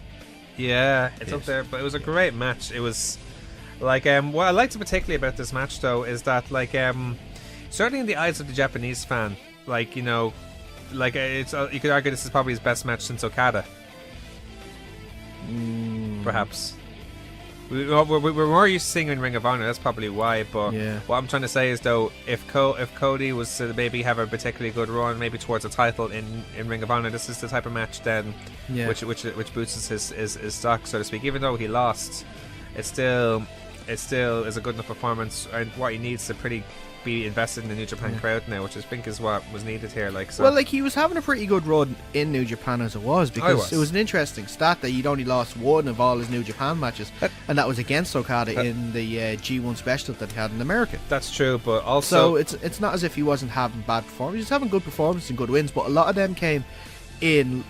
Yeah, it's up there. But it was a great match. It was like what I liked particularly about this match though is that like certainly in the eyes of the Japanese fan, like, you know, like it's you could argue this is probably his best match since Okada. perhaps. We're more used to seeing in Ring of Honor. That's probably why. But what I'm trying to say is, though, if Cody was to maybe have a particularly good run, maybe towards a title in Ring of Honor, this is the type of match then, which boosts his stock, so to speak. Even though he lost, it still is a good enough performance, and what he needs to pretty be invested in the New Japan crowd now, which I think is what was needed here. Well, he was having a pretty good run in New Japan as it was, because it was an interesting stat that he'd only lost one of all his New Japan matches, and that was against Okada in the G1 special that he had in America. That's true, but also it's not as if he wasn't having bad performances. He was having good performances and good wins, but a lot of them came in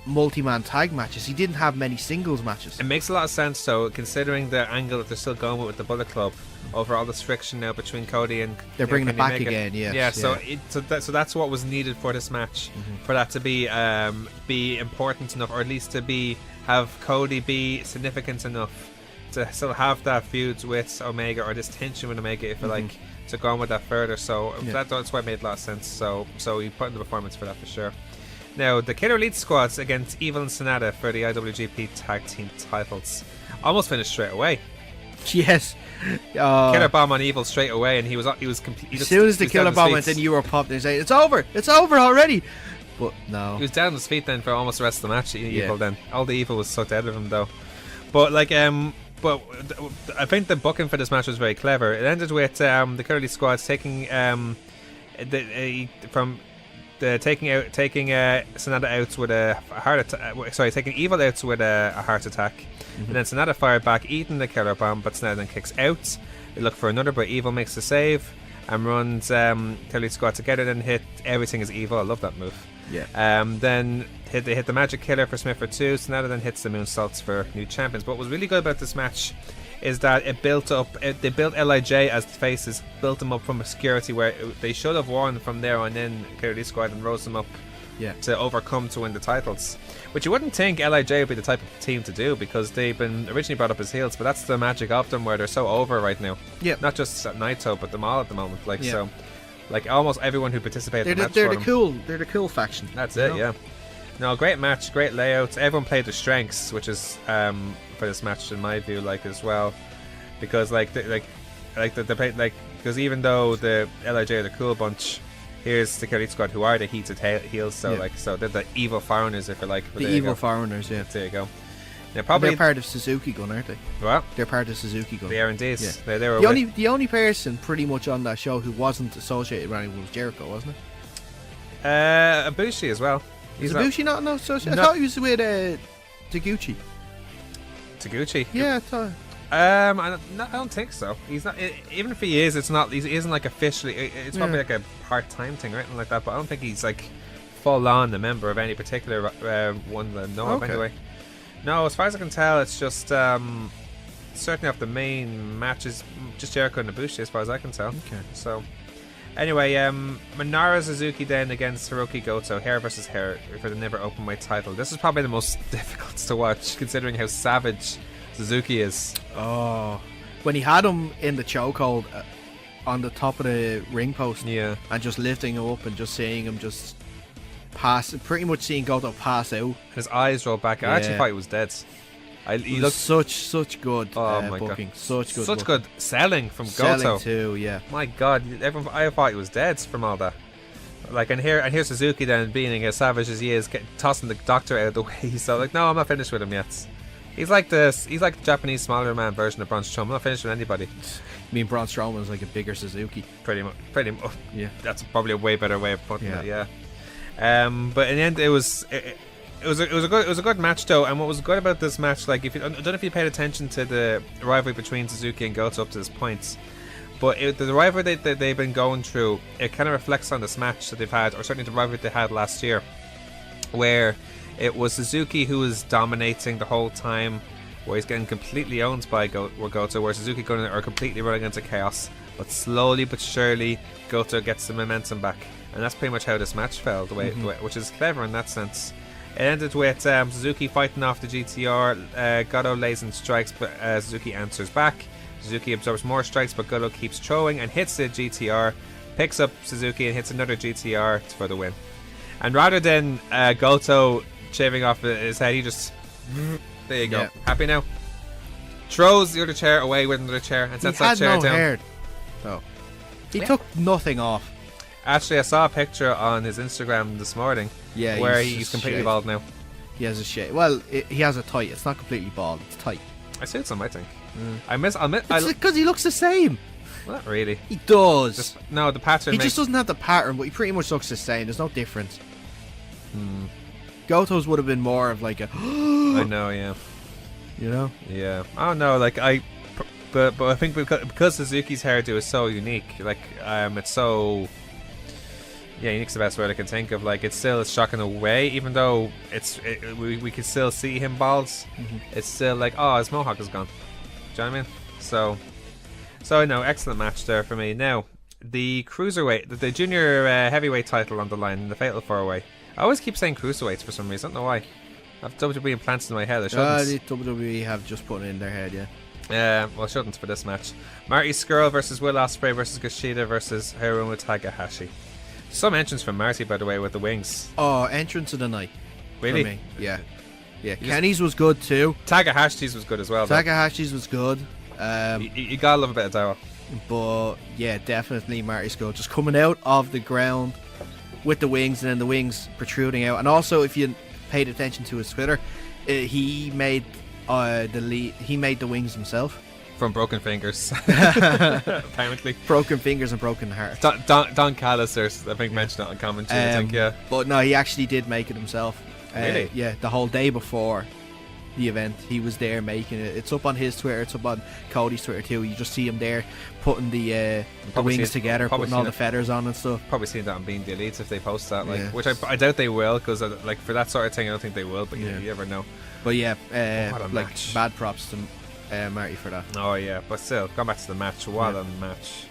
multi-man tag matches. He didn't have many singles matches. It makes a lot of sense, though, considering the angle that they're still going with the Bullet Club over all this friction now between Cody and they're bringing it back again. So that's what was needed for this match, for that to be important enough, or at least to have Cody be significant enough to still have that feud with Omega, or this tension with Omega, if you like, to go on with that further. So that's why it made a lot of sense. So he put in the performance for that for sure. Now, the Killer Elite squads against Evil and Sonata for the IWGP Tag Team titles almost finished straight away. Yes. Killer Bomb on Evil straight away, and he was completely. As soon as the Killer Bomb went in, you were popped and saying, "It's over already." But no, he was down on his feet then for almost the rest of the match. Evil then, all the Evil was sucked out of him though. But but I think the booking for this match was very clever. It ended with the Killer Elite squads taking taking Sonata out with a heart attack. Sorry, taking Evil out with a heart attack, and then Sonata fired back, eating the Killer Bomb, but Sonata then kicks out. They look for another, but Evil makes the save and runs Killer Squad together. Then hit Everything Is Evil. I love that move. Yeah. Then they hit the Magic Killer for Smith for 2. Sonata then hits the Moonsaults for new champions. But what was really good about this match is that it built up. They built LIJ as the faces, built them up from obscurity, where they should have won from there on in Killer Squad, and rose them up to overcome to win the titles. Which you wouldn't think LIJ would be the type of team to do, because they've been originally brought up as heels, but that's the magic of them, where they're so over right now. Yeah. Not just Naito, but them all at the moment. So, almost everyone who participated in the match. They're the cool faction. That's it. Yeah. No, great match, great layouts. Everyone played their strengths, which is for this match in my view, as well, because because even though the LIJ are the cool bunch, here's the Killer Squad, who are the heated heels. So so they're the evil foreigners, if you like. The evil foreigners, yeah. There you go. Now, probably they're part of Suzuki Gun, aren't they? What? They're part of Suzuki Gun. They are indeed. Yeah. They were the only person pretty much on that show who wasn't associated with anyone was Jericho, wasn't it? Ibushi as well. Is Ibushi not associated? I thought he was with Taguchi. Taguchi? Yeah, I thought. I don't think so. He's not. Even if he is, it's not. He isn't officially. It's probably a part-time thing, right? Like that. But I don't think he's full-on a member of any particular one that I know of anyway. No, as far as I can tell, it's just certainly off the main matches, just Jericho and Ibushi, as far as I can tell. Okay. So, anyway, Minoru Suzuki then against Hiroki Goto, hair versus hair for the Never Openweight title. This is probably the most difficult to watch, considering how savage Suzuki is. Oh, when he had him in the chokehold on the top of the ring post, and just lifting him up and just seeing him just pretty much seeing Goto pass out. His eyes rolled back. I actually thought he was dead. He looked such good my booking, God. such good selling from selling Goto too. Yeah, my God, I thought he was dead from all that. And here's Suzuki then, being as savage as he is, tossing the doctor out of the way. So no, I'm not finished with him yet. He's like the Japanese smaller man version of Braun Strowman. I'm not finished with anybody. I mean, Braun Strowman is like a bigger Suzuki. Pretty much. Yeah, that's probably a way better way of putting it. Yeah. But in the end, it was a good match though. And what was good about this match, I don't know if you paid attention to the rivalry between Suzuki and Goto up to this point, but the rivalry that they've been going through, it kind of reflects on this match that they've had, or certainly the rivalry they had last year, where it was Suzuki who was dominating the whole time, where he's getting completely owned by Goto, where Suzuki are completely running into chaos, but slowly but surely Goto gets the momentum back. And that's pretty much how this match fell, the way, which is clever in that sense. It ended with Suzuki fighting off the GTR. Goto lays in strikes, but Suzuki answers back. Suzuki absorbs more strikes, but Goto keeps throwing and hits the GTR, picks up Suzuki and hits another GTR for the win. And rather than Goto shaving off his head, he just There you go. Yeah. Happy now? Throws the other chair away with another chair and sets that chair down. Hair, though. He took nothing off. Actually, I saw a picture on his Instagram this morning. Yeah, where he's completely bald now. He has a shade. Well, he has a tight. It's not completely bald. It's tight. I suits him, I think. It's because he looks the same. Well, not really. He does. The pattern. He just doesn't have the pattern, but he pretty much looks the same. There's no difference. Goto's would have been more of like a. I know, yeah. You know. Yeah. I don't know. Like but I think because Suzuki's hairdo is so unique. Like it's so. Yeah, unique's the best word I can think of. Like, it's still shocking away, even though we can still see him bald. It's still like, oh, his mohawk is gone. Do you know what I mean? So no, excellent match there for me. Now, the cruiserweight, the junior heavyweight title on the line in the Fatal 4-Way. I always keep saying cruiserweights for some reason. I don't know why. I have WWE implants in my head. I shouldn't. The WWE have just put it in their head, yeah. Well, shouldn't for this match. Marty Scurll versus Will Ospreay versus Kushida versus Hiromu Takahashi. Some entrance from Marty, by the way, with the wings. Oh, entrance of the night. Really? For me. Yeah. Kenny's was good too. Takahashi's was good as well. Takahashi's was good. You gotta love a bit of Dawa. But yeah, definitely Marty Scurll just coming out of the ground with the wings, and then the wings protruding out. And also, if you paid attention to his Twitter, he made the wings himself. From broken fingers, apparently. Broken fingers and broken heart. Don Callister, I think, mentioned it on commentary. I think, yeah. But no, he actually did make it himself. Really? Yeah, the whole day before the event, he was there making it. It's up on his Twitter. It's up on Cody's Twitter too. You just see him there putting the wings together, putting all the feathers on and stuff. Probably seen that on Being the Elites if they post that, which I doubt they will, because like for that sort of thing, I don't think they will. But you never know. But yeah, what a match. Bad props to Marty for that. Oh yeah, but still, going back to the match, what a match.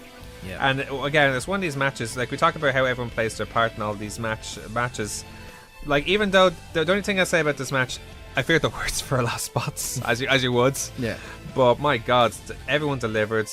Yeah. And again, it's one of these matches, like we talk about how everyone plays their part in all these matches. Like, even though the only thing I say about this match, I feared the worst for a lot of spots, as you would. Yeah. But my God, everyone delivered.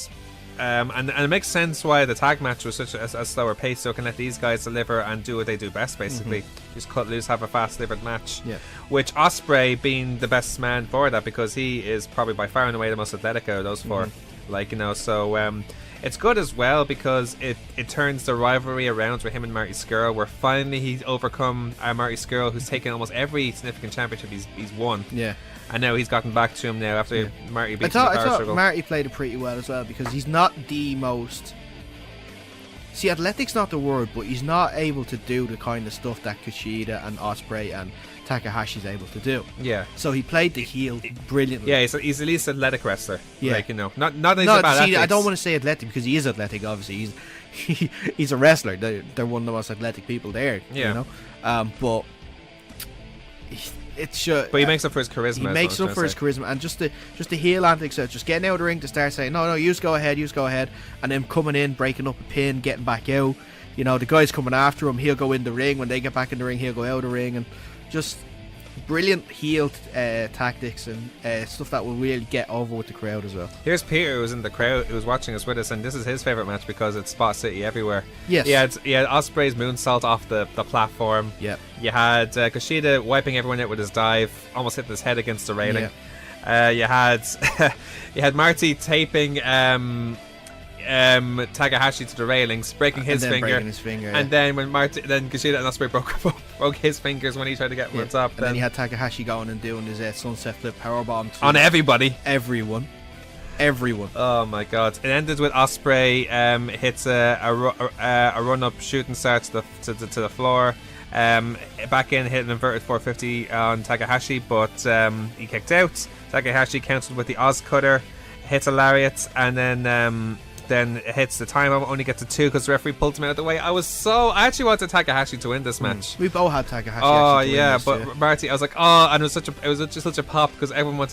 And it makes sense why the tag match was such a slower pace, so it can let these guys deliver and do what they do best, basically. Just cut loose, have a fast delivered match. Yeah. Which Ospreay being the best man for that, because he is probably by far and away the most athletic out of those four. Like, you know, so it's good as well, because it turns the rivalry around with him and Marty Scurll, where finally he's overcome Marty Scurll, who's taken almost every significant championship he's won. Yeah. And now he's gotten back to him now after Marty beat him in the Power Struggle. Marty played it pretty well as well, because he's not the most... See, athletic's not the word, but he's not able to do the kind of stuff that Kushida and Ospreay and Takahashi's able to do. Yeah. So he played the heel brilliantly. Yeah, he's the least athletic wrestler. Yeah. Like, you know, not that he's a bad athlete. I don't want to say athletic, because he is athletic, obviously. He's a wrestler. They're one of the most athletic people there. Yeah. You know? But... But he makes up for his charisma. He makes up for his charisma, and just the heel antics, just getting out of the ring to start saying, no, you go ahead, and then coming in, breaking up a pin, getting back out. You know, the guys coming after him, he'll go in the ring. When they get back in the ring, he'll go out of the ring, and just brilliant heel tactics and stuff that will really get over with the crowd as well. Here's Peter, who was in the crowd, who was watching us with us, and this is his favourite match because it's Spot City everywhere. Yes. He had Ospreay's moonsault off the platform. Yep. You had Kushida wiping everyone out with his dive, almost hitting his head against the railing. Yep. You had Marty taping Takahashi to the railings, breaking his finger, and then when Kushida and Ospreay broke his fingers when he tried to get him on top. And then you had Takahashi going and doing his sunset flip powerbomb on everyone. Oh my God! It ended with Ospreay hits a run up shooting star to the floor. Back in, hit an inverted 450 on Takahashi, but he kicked out. Takahashi countered with the Oz Cutter, hits a lariat, and then hits the time. Only gets to 2 because the referee pulled him out of the way. I actually wanted Takahashi to win this match. We both had Takahashi. Oh yeah, but Marty, I was like, and it was just such a pop because everyone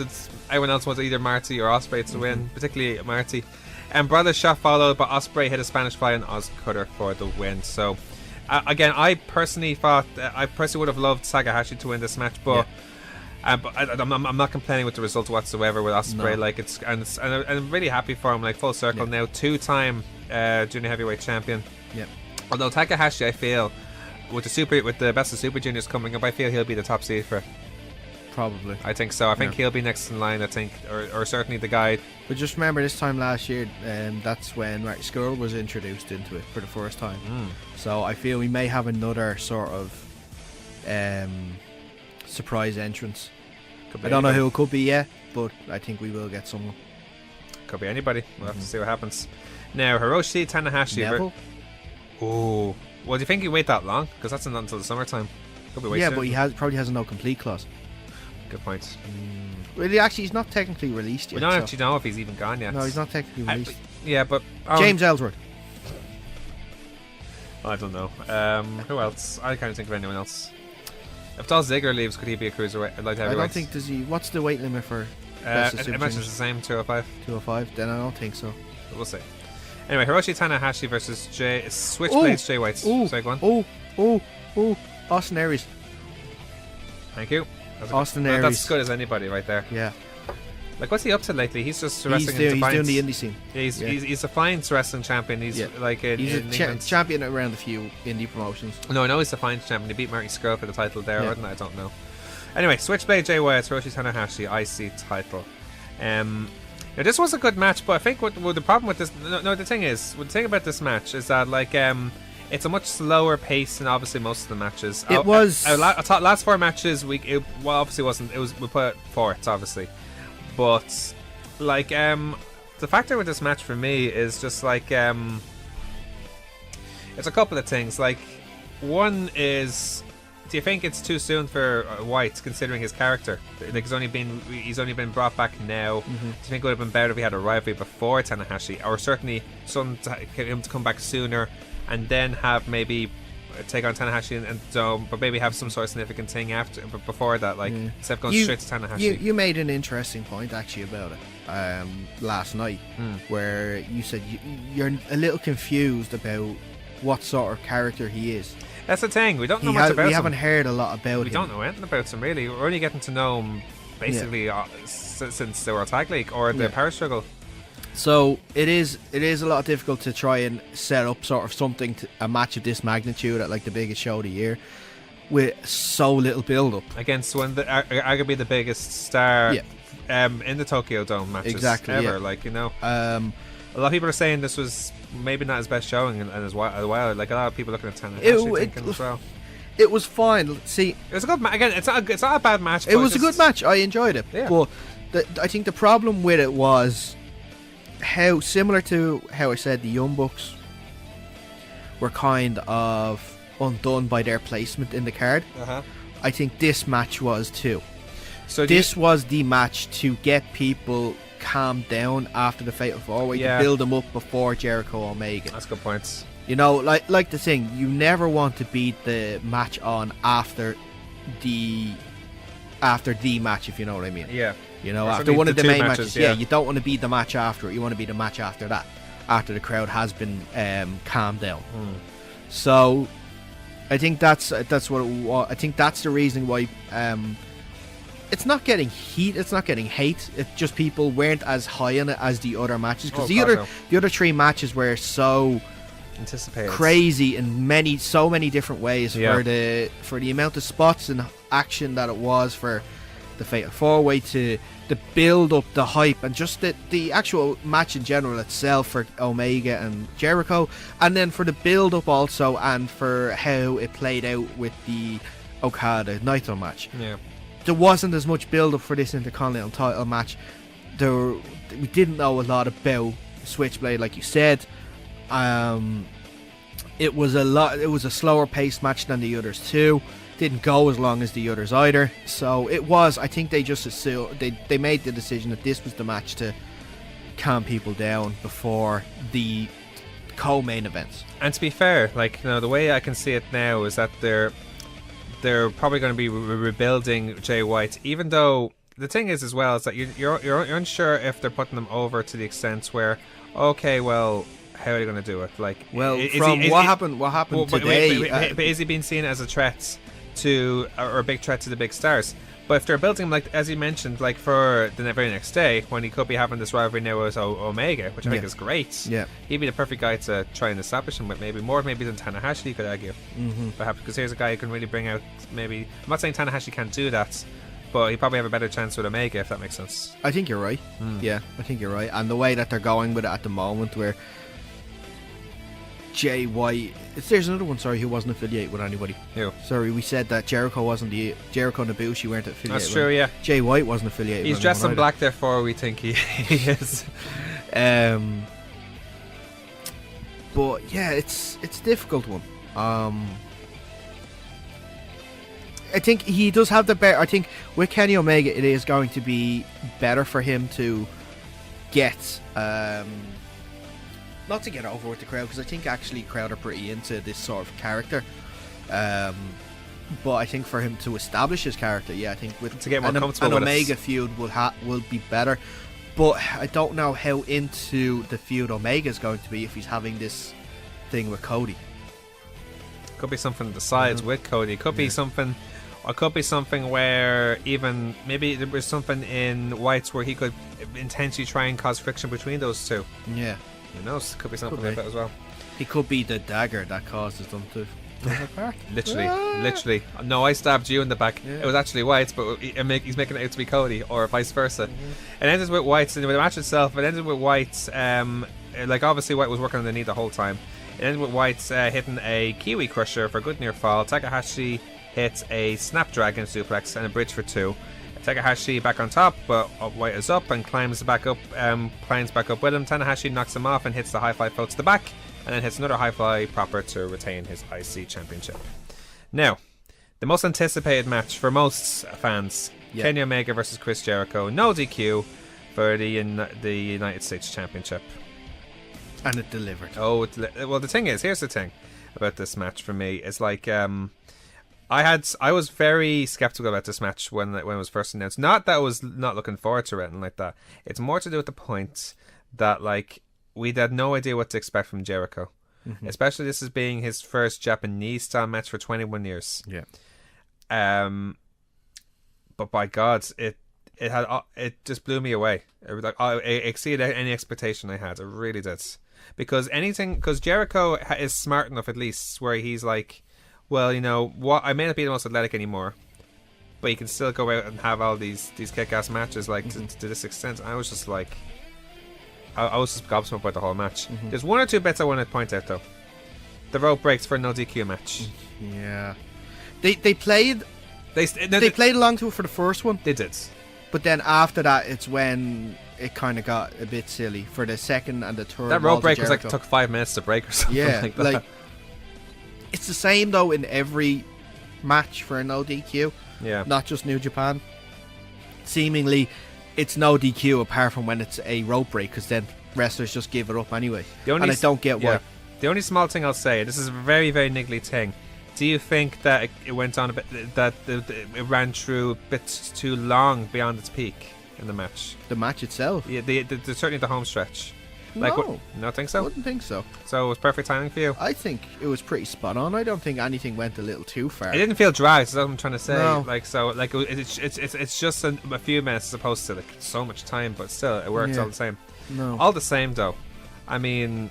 else wanted either Marty or Ospreay to win, particularly Marty. And Brothers shot followed, but Ospreay hit a Spanish Fly and Oz Cutter for the win. So again, I personally would have loved Takahashi to win this match, but. But I'm not complaining with the result whatsoever with Ospreay. No. Like and I'm really happy for him. Like full circle now, 2-time junior heavyweight champion. Yep. Although Takahashi, I feel with the best of Super Juniors coming up, I feel he'll be the top seed for it. Probably. I think so. I think he'll be next in line, I think, or certainly the guy. But just remember, this time last year, that's when Marty Scurll was introduced into it for the first time. So I feel we may have another sort of surprise entrance. I don't know who it could be yet, but I think we will get someone. Could be anybody. We'll have to see what happens. Now, Hiroshi Tanahashi. Neville? Well, do you think he wait that long? Because that's not until the summertime. Could be but he probably has a no complete clause. Good point. Well, he's not technically released yet. We don't actually know if he's even gone yet. No, he's not technically released. But James Ellsworth. I don't know. Who else? I can't think of anyone else. If Dolph Ziggler leaves, could he be a cruiserweight? Light heavyweight? I don't think does he. What's the weight limit for? I imagine it's the same, 205. 205. Then I don't think so. But we'll see. Anyway, Hiroshi Tanahashi versus Switchblades Jay White. Sorry, go on. Austin Aries. Thank you. Austin Aries. That's as good as anybody right there. Yeah. Like, what's he up to lately? He's just wrestling in He's doing the indie scene. He's a Defiance wrestling champion. He's like he's a champion around a few indie promotions. No, I know he's a Defiance champion. He beat Marty Scurll for the title there, wasn't it? I don't know. Anyway, Switchblade Jay Wyatt, Hiroshi Tanahashi, IC title. Now this was a good match, but I think what the problem with this, the thing about this match is that it's a much slower pace than obviously most of the matches. I thought last 4 matches obviously wasn't. We put fourths obviously, but the factor with this match for me is just it's a couple of things. One is, do you think it's too soon for White, considering his character? He's only been brought back now. Do you think it would have been better if he had a rivalry before Tanahashi, or certainly him to come back sooner and then have maybe take on Tanahashi and Dome, but maybe have some sort of significant thing before that, instead of going straight to Tanahashi? You made an interesting point actually about it last night, where you said you're a little confused about what sort of character he is. That's the thing. We don't know much about him. We haven't heard a lot about him. We don't know anything about him, really. We're only getting to know him basically since the World Tag League or the Power Struggle. So it is a lot difficult to try and set up sort of something, a match of this magnitude at the biggest show of the year with so little build-up. Against arguably the biggest star in the Tokyo Dome matches ever. A lot of people are saying this was maybe not his best showing in a while. A lot of people looking at Tanahashi thinking as well. It was fine. See, it was a good match. Again, it's not a bad match. It was a good match. I enjoyed it. Yeah. But I think the problem with it was how similar to how I said the Young Bucks were kind of undone by their placement in the card. I think this match was too. So this was the match to get people calmed down after the Fatal 4-Way, to build them up before Jericho Omega. That's good points. Like the thing, you never want to beat the match on after the match, if you know what I mean. Yeah. After one of the main matches, you don't want to be the match after it. You want to be the match after that, after the crowd has been calmed down. So, I think that's what it was. I think that's the reason why it's not getting heat, it's not getting hate. It's just people weren't as high on it as the other matches, because the other 3 matches were so anticipated, crazy in so many different ways for the amount of spots and action that it was for the Fatal 4-Way, to the build up, the hype, and just the actual match in general itself for Omega and Jericho, and then for the build up also, and for how it played out with the Okada Naito match. There wasn't as much build up for this Intercontinental title match. We didn't know a lot about Switchblade, like you said. It was a slower paced match than the others too. Didn't go as long as the others either. So I think they just assumed, they made the decision that this was the match to calm people down before the co-main events. And to be fair, the way I can see it now is that they're probably going to be rebuilding Jay White, even though the thing is as well is that you're unsure if they're putting them over to the extent where, okay, well, how are they going to do it? What happened today? But is he being seen as a threat to, or a big threat to the big stars? But if they're building him, as you mentioned, for the very next day, when he could be having this rivalry now with Omega, which I think is great, he'd be the perfect guy to try and establish him with, maybe than Tanahashi, you could argue. Perhaps, because here's a guy who can really bring out, maybe, I'm not saying Tanahashi can't do that, but he probably have a better chance with Omega, if that makes sense. I think you're right. Yeah, I think you're right. And the way that they're going with it at the moment, where Jay White, there's another one, sorry, who wasn't affiliated with anybody. Who? Sorry, we said that Jericho and Ibushi weren't affiliated. That's true, yeah. Jay White wasn't affiliated. He's dressed in black, therefore we think he is. But yeah, it's a difficult one. I think he does have the better. I think with Kenny Omega, it is going to be better for him to get. Not to get over with the crowd, because I think actually crowd are pretty into this sort of character. But I think for him to establish his character, yeah, I think with to get more comfortable an Omega feud will be better. But I don't know how into the feud Omega is going to be if he's having this thing with Cody. Could be something that decides with Cody. Could be something, or could be something where even maybe there was something in White's where he could intentionally try and cause friction between those two. Yeah. Who knows? Could be something like that as well. He could be the dagger that causes them to fall apart. Literally. No, I stabbed you in the back. Yeah. It was actually White's, but he's making it out to be Cody, or vice versa. It ends with White's, and with the match itself, it ended with White's. Like obviously White was working on the knee the whole time. It ended with White's hitting a Kiwi Crusher for a good near fall. Takahashi hits a Snapdragon suplex and a bridge for 2. Takahashi back on top, but White is up and climbs back up with him. Tanahashi knocks him off and hits the high fly float to the back, and then hits another high fly proper to retain his IC championship. Now, the most anticipated match for most fans, Kenny Omega versus Chris Jericho, no DQ for the United States Championship. And it delivered. Well, the thing is, here's the thing about this match for me. It's like I was very skeptical about this match when it was first announced. Not that I was not looking forward to it and like that. It's more to do with the point that like we had no idea what to expect from Jericho, especially this as being his first Japanese style match for 21 years. Yeah. But by God, it just blew me away. It was like it exceeded any expectation I had. It really did, because Jericho is smart enough at least where he's like, well, you know what, I may not be the most athletic anymore, but you can still go out and have all these kick-ass matches like to this extent. I was just like, I was just gobsmacked by the whole match. There's one or two bits I want to point out though. The rope breaks for a no DQ match. Yeah, they played along to it for the first one. They did, but then after that, it's when it kind of got a bit silly for the second and the third. That rope break was like took 5 minutes to break or something. Yeah, like that. Like it's the same though in every match for a no DQ. Yeah, not just New Japan. Seemingly, it's no DQ apart from when it's a rope break, because then wrestlers just give it up anyway. And I don't get why. The only small thing I'll say, this is a very, very niggly thing. Do you think that it went on a bit, that it ran through a bit too long beyond its peak in the match? The match itself? Yeah, certainly the home stretch. Like, no. You don't think so? I wouldn't think so. So it was perfect timing for you? I think it was pretty spot on. I don't think anything went a little too far. It didn't feel dry, so that's what I'm trying to say. No. Like, so, like, it's just a few minutes as opposed to like so much time, but still, it works all the same. No. All the same, though. I mean,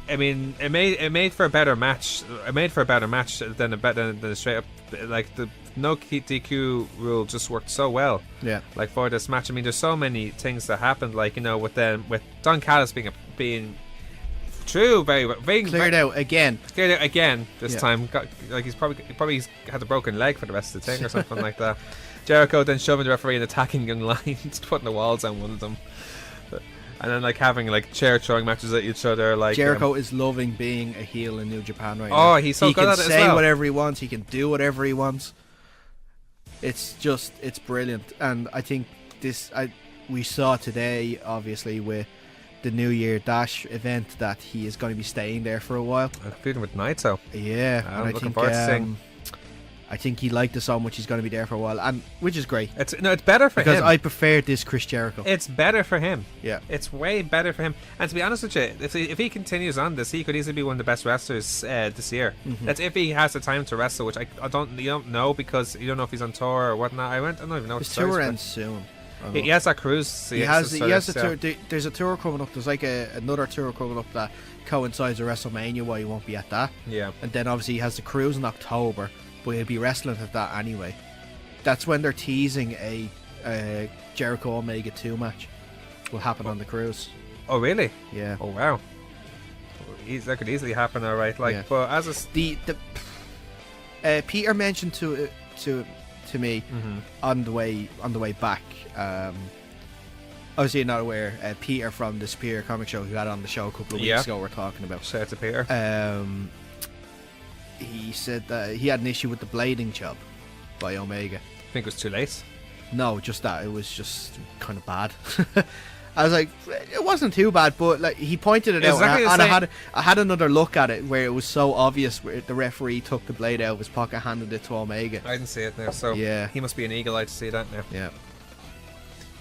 it made for a better match. It made for a better match than a straight up, like the no DQ rule just worked so well. Yeah. Like for this match, I mean, there's so many things that happened. Like, you know, with Don Callis being true, very cleared out again this time. Like he's probably had a broken leg for the rest of the thing or something like that. Jericho then shoving the referee and attacking young lions, putting the walls on one of them. And then like having like chair throwing matches at each other. Like Jericho is loving being a heel in New Japan right now. Oh, he's so good at it as well. He can say whatever he wants. He can do whatever he wants. It's brilliant. And I think we saw today, obviously, with the New Year Dash event, that he is going to be staying there for a while. I'm feeling with Naito. Yeah, I'm looking forward to seeing. I think he liked it so much he's going to be there for a while, and which is great. It's better for him. Because I prefer this Chris Jericho. It's better for him. Yeah. It's way better for him. And to be honest with you, if he continues on this, he could easily be one of the best wrestlers this year. That's if he has the time to wrestle, which you don't know, because you don't know if he's on tour or whatnot. I don't even know. His tour ends soon. He has that cruise. So he has a tour. There's a tour coming up. There's like another tour coming up that coincides with WrestleMania, why he won't be at that. Yeah. And then obviously he has the cruise in October, but he'll be wrestling at that anyway. That's when they're teasing a Jericho Omega 2 match. Will happen on the cruise. Oh really? Yeah. Oh wow. That could easily happen, all right. Like, but as the Peter mentioned to me on the way back. Obviously, not aware. Peter from the Superior Comic Show, who got on the show a couple of weeks ago, we're talking about. Shout out to Peter. He said that he had an issue with the blading job by Omega. I think it was too late. No, just that it was just kind of bad. I was like, it wasn't too bad, but like he pointed it out, and I had another look at it where it was so obvious where the referee took the blade out of his pocket, handed it to Omega. I didn't see it now, so he must be an eagle-eye to see that now. Yeah.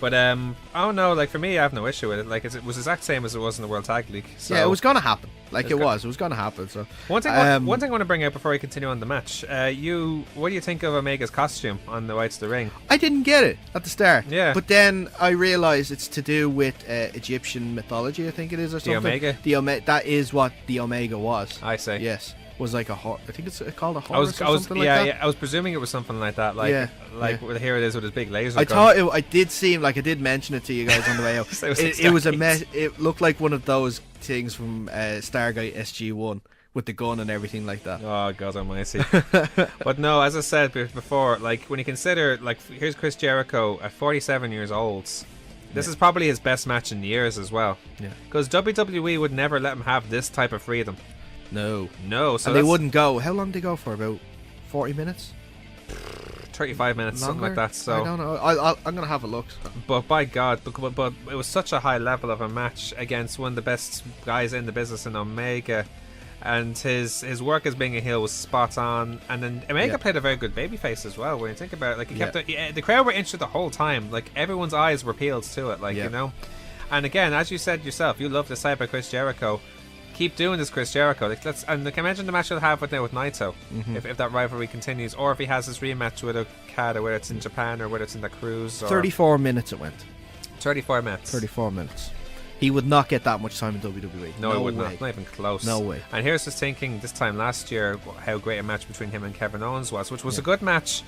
But I don't know. Like for me, I have no issue with it. Like it was the exact same as it was in the World Tag League. So yeah, it was gonna happen. Like it was gonna happen. So one thing I want to bring out before we continue on the match. What do you think of Omega's costume on the way to the ring? I didn't get it at the start. Yeah. But then I realized it's to do with Egyptian mythology. I think it is, or something. The Omega. That is what the Omega was. I say. Yes. Was like a horse. I think it's called a horse or something like that. Yeah, I was presuming it was something like that. Like, here it is with his big laser gun. Thought I did seem like I did mention it to you guys on the way out. It was a mess. It looked like one of those things from Stargate SG-1 with the gun and everything like that. Oh God Almighty! But no, as I said before, like when you consider, like here's Chris Jericho at 47 years old. This is probably his best match in years as well. Yeah. Because WWE would never let him have this type of freedom. No. So and they wouldn't go. How long did they go for? About 40 minutes? 35 minutes, something like that. So I don't know. I'm gonna have a look. But by God, but it was such a high level of a match against one of the best guys in the business in Omega, and his work as being a heel was spot on. And then Omega played a very good babyface as well. When you think about it, like he kept the crowd were interested the whole time. Like everyone's eyes were peeled to it. Like you know. And again, as you said yourself, you love the side by Chris Jericho. Keep doing this, Chris Jericho. Like, can you imagine the match he'll have with Naito if that rivalry continues, or if he has his rematch with Okada, whether it's in Japan or whether it's in the cruise. 34 minutes it went. 34 minutes. 34 minutes. He would not get that much time in WWE. No, he would not. Not even close. No way. And here's just thinking this time last year how great a match between him and Kevin Owens was, which was a good match,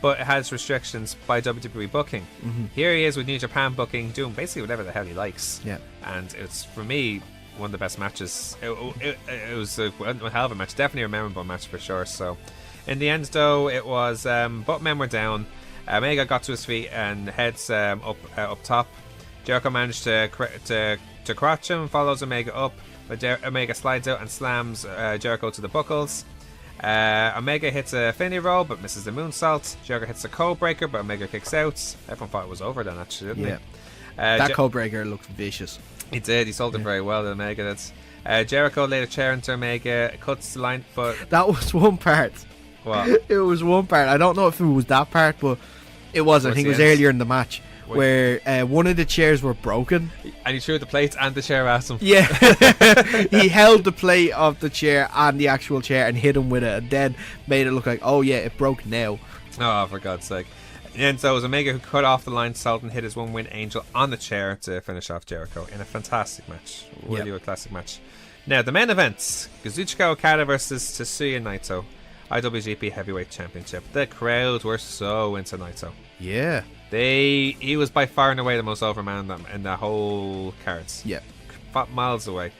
but it has restrictions by WWE booking. Here he is with New Japan booking, doing basically whatever the hell he likes. Yeah. And it's, for me, one of the best matches. It was a hell of a match, definitely a memorable match for sure. So in the end though, it was both men were down. Omega got to his feet and heads up top. Jericho managed to crotch him, follows Omega up, but Omega slides out and slams Jericho to the buckles. Omega hits a Finny roll but misses the moonsault. Jericho hits a code breaker but Omega kicks out. Everyone thought it was over then, actually, didn't they? That code breaker looked vicious. He did. He sold it very well to Omega. Jericho laid a chair into Omega, cuts the line, but that was one part. What? It was one part. I don't know if it was that part, but it was. I think it was earlier in the match where one of the chairs were broken, and he threw the plates and the chair at him. Yeah, he held the plate of the chair and the actual chair and hit him with it, and then made it look like, oh yeah, it broke now. Oh, for God's sake. And so it was Omega who cut off the line salt and hit his one-win Angel on the chair to finish off Jericho in a fantastic match. Really a classic match. Now, the main events. Kazuchika Okada versus Tetsuya Naito. IWGP Heavyweight Championship. The crowd were so into Naito. Yeah. He was by far and away the most over man in the whole cards. Yeah. Miles away.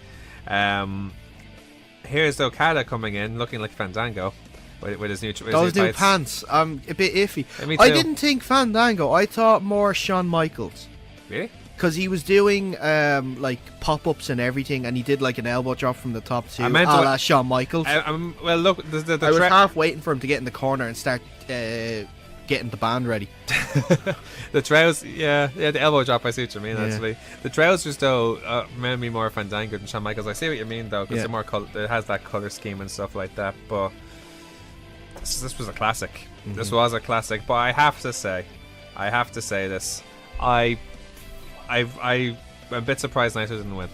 Here's Okada coming in looking like Fandango. With his new pants, a bit iffy. I didn't think Fandango. I thought more Shawn Michaels. Really? Because he was doing like pop-ups and everything, and he did like an elbow drop from the top too, a la Shawn Michaels. Well, look, I was half waiting for him to get in the corner and start getting the band ready. The trousers, the elbow drop. I see what you mean. Actually, the trousers though made me more Fandango than Shawn Michaels. I see what you mean though, because it has that color scheme and stuff like that, but. This was a classic. This was a classic, but I have to say this. I'm a bit surprised Naito didn't win.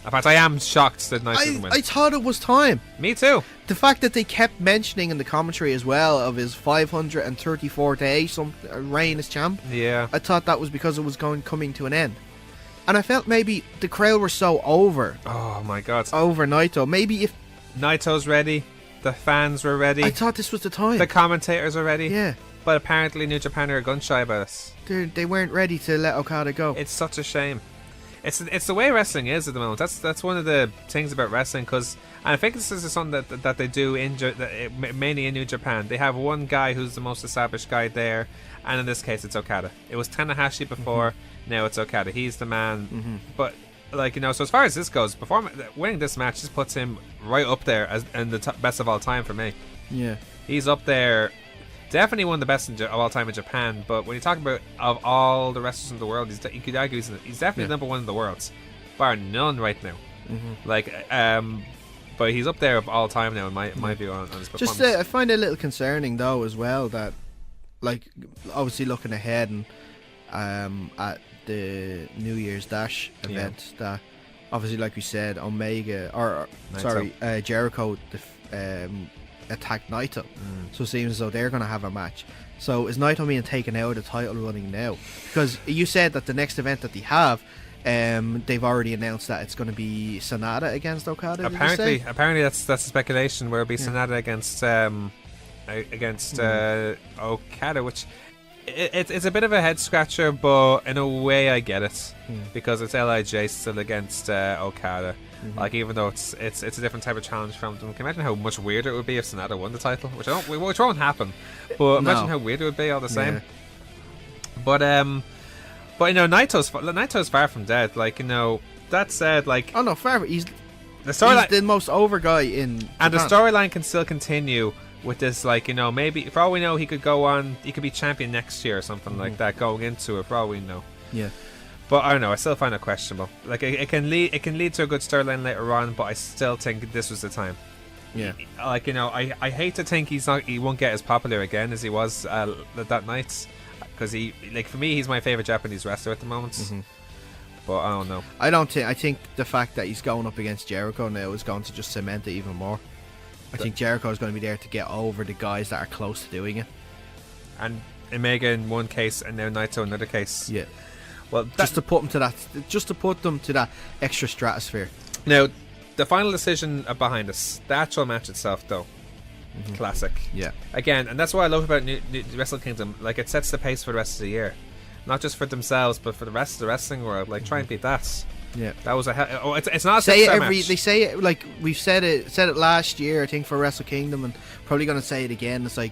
In fact, I am shocked that Naito didn't win. I thought it was time. Me too. The fact that they kept mentioning in the commentary as well of his 534-day reign as champ. Yeah. I thought that was because it was coming to an end. And I felt maybe the crowd were so over. Oh my God. Over Naito. Maybe if Naito's ready. The fans were ready. I thought this was the time. The commentators are ready. Yeah. But apparently New Japan are gun shy about it. They weren't ready to let Okada go. It's such a shame. It's the way wrestling is at the moment. That's one of the things about wrestling, because I think this is something that they do mainly in New Japan. They have one guy who's the most established guy there, and in this case it's Okada. It was Tanahashi before, now it's Okada. He's the man. But like, you know, so as far as this goes, winning this match just puts him right up there as in the best of all time for me. Yeah, he's up there. Definitely one of the best of all time in Japan, but when you talk about of all the wrestlers in the world, you could argue he's definitely number one in the world, bar none right now. Like, but he's up there of all time now in my view on his performance. Just I find it a little concerning though as well that, like, obviously looking ahead and at the New Year's Dash event, that obviously, like we said, Jericho attacked Naito, so it seems as though they're going to have a match. So is Naito being taken out of the title running now? Because you said that the next event that they have, they've already announced that it's going to be Sanada against Okada. Apparently that's a speculation where it'll be Sanada against Okada, which it's a bit of a head scratcher, but in a way I get it, because it's LIJ still against Okada. Like, even though it's a different type of challenge from them. Can you imagine how much weirder it would be if Sanada won the title? Which won't happen. But imagine how weird it would be all the same. Yeah. But you know, Naito's far from dead. Like, you know, that said, like, oh no, he's the most over guy in Japan. And the storyline can still continue with this, like, you know, maybe for all we know he could be champion next year or something like that going into it, for all we know. Yeah. But I don't know, I still find it questionable. Like, it can lead to a good storyline later on, but I still think this was the time. Yeah. Like, you know, I hate to think he won't get as popular again as he was that night, because for me, he's my favorite Japanese wrestler at the moment. But I don't know. I think the fact that he's going up against Jericho now is going to just cement it even more. I think Jericho is going to be there to get over the guys that are close to doing it. And Omega in one case, and now Naito in another case. Yeah. Well, just to put them to that extra stratosphere. Now, the final decision behind us, the actual match itself, though, classic. Yeah. Again, and that's what I love about New Wrestle Kingdom. Like, it sets the pace for the rest of the year, not just for themselves, but for the rest of the wrestling world. Like, try and beat that. Yeah. That was it's not a say it match. They say it, like we've said it last year, I think, for Wrestle Kingdom, and probably going to say it again. It's like,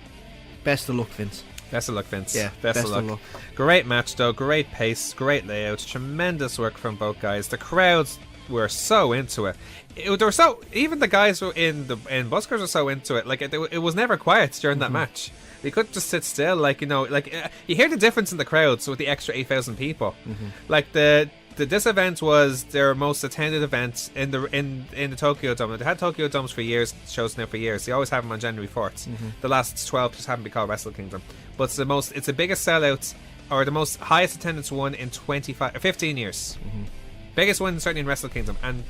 best of luck, Vince. Best of luck, Vince. Yeah, best of luck. Great match, though. Great pace, great layout, tremendous work from both guys. The crowds were so into it. Even the guys in Buskers were so into it. Like, it was never quiet during that match. They couldn't just sit still. Like, you know, like you hear the difference in the crowds with the extra 8,000 people. Like this event was their most attended event in the Tokyo Dome. They had Tokyo Domes for years, shows now for years. They always have them on January 4th. The last 12 just haven't been called Wrestle Kingdom. But it's the biggest sellout, or the most highest attendance one in 15 years. Biggest one certainly in Wrestle Kingdom. And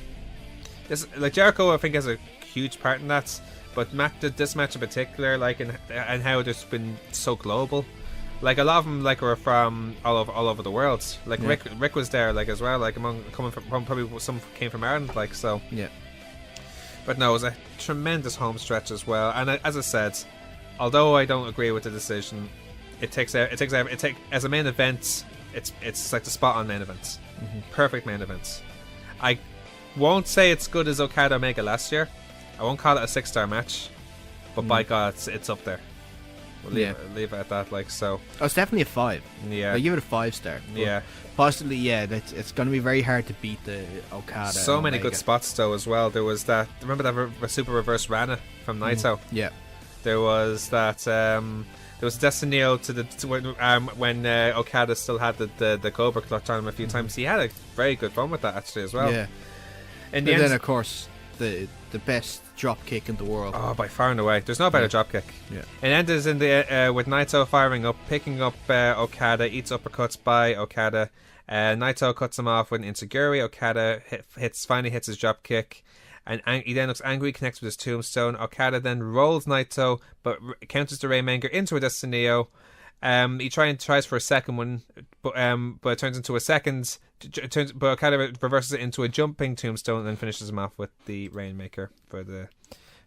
this, like, Jericho, I think, has a huge part in that. But this match in particular, like, and how it's been so global. Like, a lot of them, like, were from all over the world. Like, yeah. Rick was there, like, as well. Like, coming from probably some came from Ireland, like, so. Yeah. But no, it was a tremendous home stretch as well. And as I said, although I don't agree with the decision, as a main event, it's like the spot on main event. Perfect main event. I won't say it's good as Okada Omega last year. I won't call it a 6-star match, but by God, it's up there. We'll leave it at that, like, so. Oh, it's definitely a 5. Yeah. I give it a 5-star. Yeah. Possibly, yeah. It's going to be very hard to beat the Okada. So many good spots, though, as well. There was that. Remember that super reverse Rana from Naito? Yeah. There was that. There was Destinio when Okada still had the Cobra clutch on him a few times. He had a very good fun with that, actually, as well. Yeah. And then, of course, the best drop kick in the world. Oh, by far and away. There's no better drop kick. Yeah. It ends in the with Naito firing up, picking up Okada, eats uppercuts by Okada. Naito cuts him off with an Insiguri. Okada finally hits his drop kick, and he then looks angry, connects with his tombstone. Okada then rolls Naito, but counters the Rainmaker into a Destinio. He tries for a second one, but it turns into a second. But Okada reverses it into a jumping tombstone and then finishes him off with the Rainmaker for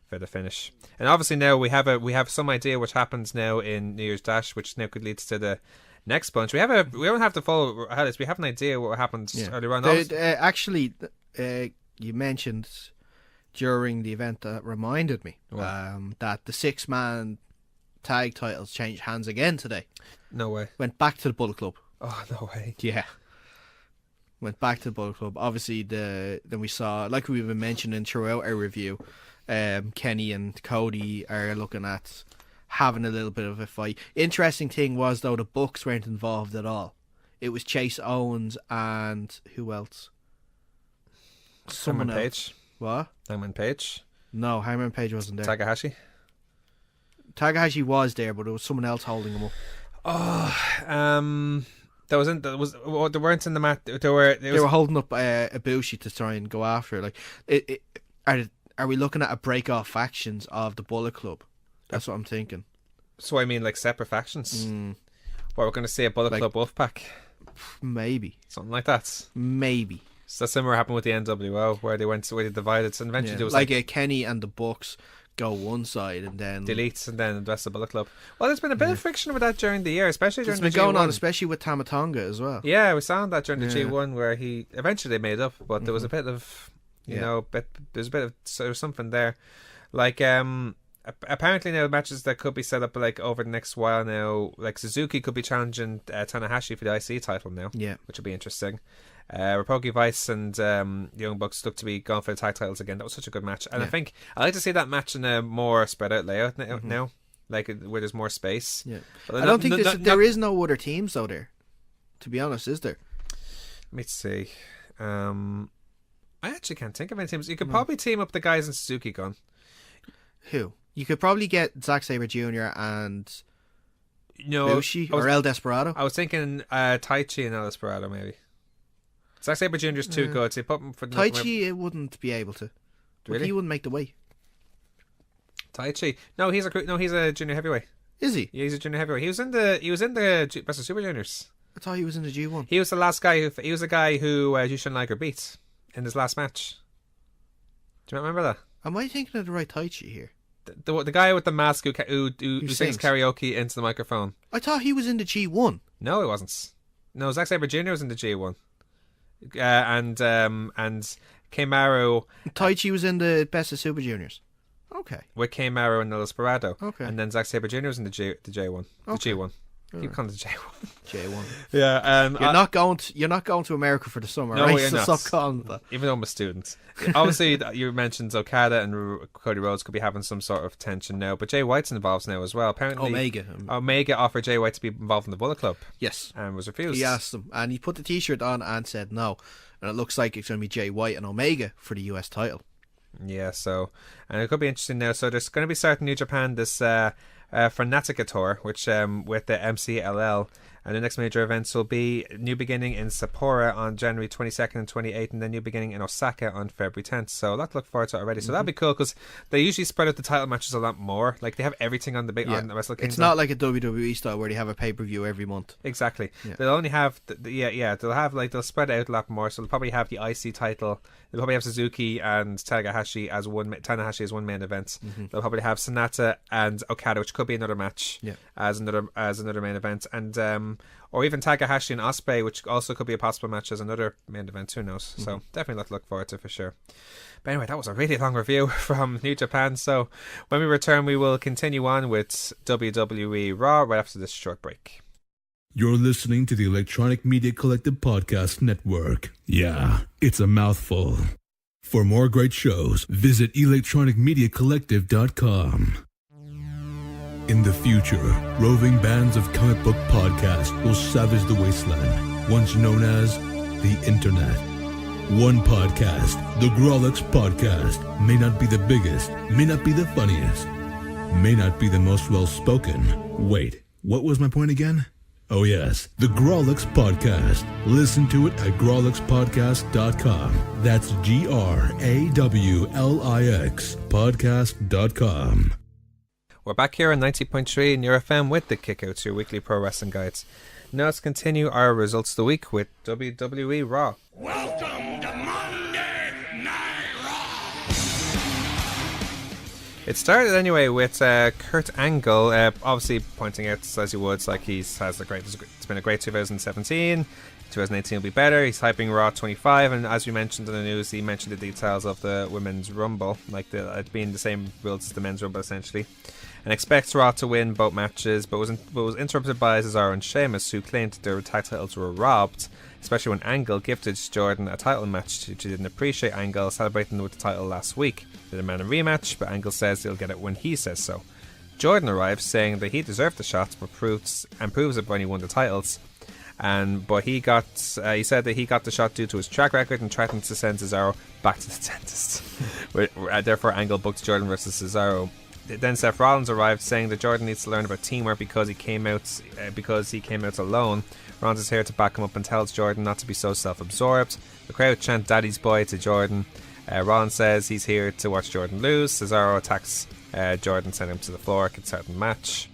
for the finish. And obviously now we have some idea what happens now in New Year's Dash, which now could lead to the next bunch. We don't have to follow ahead. We have an idea what happens earlier on. Actually, you mentioned during the event that reminded me that the 6-man tag titles changed hands again today. No way. Went back to the Bullet Club. Oh, no way. Yeah. Went back to the Bullet Club. Obviously, then we saw, like we've been mentioning throughout our review, Kenny and Cody are looking at having a little bit of a fight. Interesting thing was, though, the Bucks weren't involved at all. It was Chase Owens and who else? Someone Page. What? Hangman Page. No, Hangman Page wasn't there. Takahashi. Takahashi was there, but there was someone else holding him up. Oh, they weren't in the mat. They were holding up Ibushi to try and go after. Like, are we looking at a break off factions of the Bullet Club? That's what I'm thinking. So I mean, like separate factions. We're going to see a Bullet Club Wolfpack. Maybe something like that. Maybe. So that's similar happened with the NWO, where they divided, and eventually there was like Kenny and the Bucks go one side and then deletes, and then the rest of the Bullet Club. Well, there's been a bit of friction with that during the year, especially during the G1. It's been going on, especially with Tama Tonga as well. Yeah, we saw that during the G1 where he eventually they made up, but there was a bit of there was something there, like apparently now matches that could be set up like over the next while now, like Suzuki could be challenging Tanahashi for the IC title now, which would be interesting. Roppongi Vice and Young Bucks look to be going for the tag titles again. That was such a good match, and I think I like to see that match in a more spread out layout now, like where there's more space. Yeah, I don't think there is no other teams though there. To be honest, is there? Let me see. I actually can't think of any teams. You could probably team up the guys in Suzuki Gun. Who? You could probably get Zack Sabre Jr. and Bushi or El Desperado. I was thinking Taichi and El Desperado maybe. Zack Sabre Jr. is too good. So put him for Taichi, it wouldn't be able to. Really? He wouldn't make the weight. Taichi, no, he's a junior heavyweight. Is he? Yeah, he's a junior heavyweight. He was in the Best of Super Juniors. I thought he was in the G1. He was the last guy he was the guy who Jushin Liger beat in his last match. Do you remember that? Am I thinking of the right Taichi here? The guy with the mask who sings karaoke into the microphone. I thought he was in the G1. No, he wasn't. No, Zack Sabre Jr. was in the G1. And Keimaru. Taichi was in the Best of Super Juniors. Okay. With Keimaru and El Desperado. Okay. And then Zack Sabre Jr. was in the J1. The okay. G1. Keep calling it the J1. J1. Yeah. You're not going to America for the summer, no, right? You're so not. Stop calling that. Even though I'm a student. Obviously, you mentioned Okada and Cody Rhodes could be having some sort of tension now, but Jay White's involved now as well. Apparently, Omega offered Jay White to be involved in the Bullet Club. Yes. And was refused. He asked him, and he put the T-shirt on and said no. And it looks like it's going to be Jay White and Omega for the US title. Yeah, and it could be interesting now. So there's going to be starting New Japan this Fanatica tour, which with the MCLL, and the next major events will be New Beginning in Sapporo on January 22nd and 28th, and then New Beginning in Osaka on February 10th. So a lot to look forward to already. So that'd be cool because they usually spread out the title matches a lot more. Like they have everything on the big on the Wrestle Kingdom. It's not like a WWE style where they have a pay-per-view every month. Exactly. Yeah. They'll only have they'll have they'll spread it out a lot more. So they'll probably have the IC title. They'll probably have Suzuki and Tanahashi as one main event. They'll probably have Sonata and Okada, which could be another match as another main event, and or even Takahashi and Ospreay, which also could be a possible match as another main event. Who knows? So definitely a lot to look forward to for sure. But anyway, that was a really long review from New Japan. So when we return, we will continue on with WWE Raw right after this short break. You're listening to the Electronic Media Collective Podcast Network. Yeah, it's a mouthful. For more great shows, visit electronicmediacollective.com. In the future, roving bands of comic book podcasts will savage the wasteland, once known as the Internet. One podcast, the Grawlix Podcast, may not be the biggest, may not be the funniest, may not be the most well-spoken. Wait, what was my point again? Oh yes, the Grawlix Podcast. Listen to it at grawlixpodcast.com. That's GRAWLIX podcast.com. We're back here on 90.3 in your FM with the Kickouts, your weekly pro wrestling guides. Now let's continue our results of the week with WWE Raw. Welcome to Monday Night Raw. It started anyway with Kurt Angle, obviously pointing out, as you would, like it's been a great 2017. 2018 will be better. He's hyping Raw 25, and as we mentioned in the news, he mentioned the details of the Women's Rumble, like it being the same rules as the Men's Rumble essentially, and expects Raw to win both matches, but was interrupted by Cesaro and Sheamus, who claimed that their tag titles were robbed, especially when Angle gifted Jordan a title match. She didn't appreciate Angle celebrating with the title last week. They demand a rematch, but Angle says he'll get it when he says so. Jordan arrives saying that he deserved the shot, but proves it when he won the titles. But he said that he got the shot due to his track record and threatened to send Cesaro back to the dentist. Therefore, Angle booked Jordan versus Cesaro. Then Seth Rollins arrived, saying that Jordan needs to learn about teamwork because he came out alone. Rollins is here to back him up and tells Jordan not to be so self-absorbed. The crowd chant "Daddy's boy" to Jordan. Rollins says he's here to watch Jordan lose. Cesaro attacks Jordan, sending him to the floor. Gets out of the match.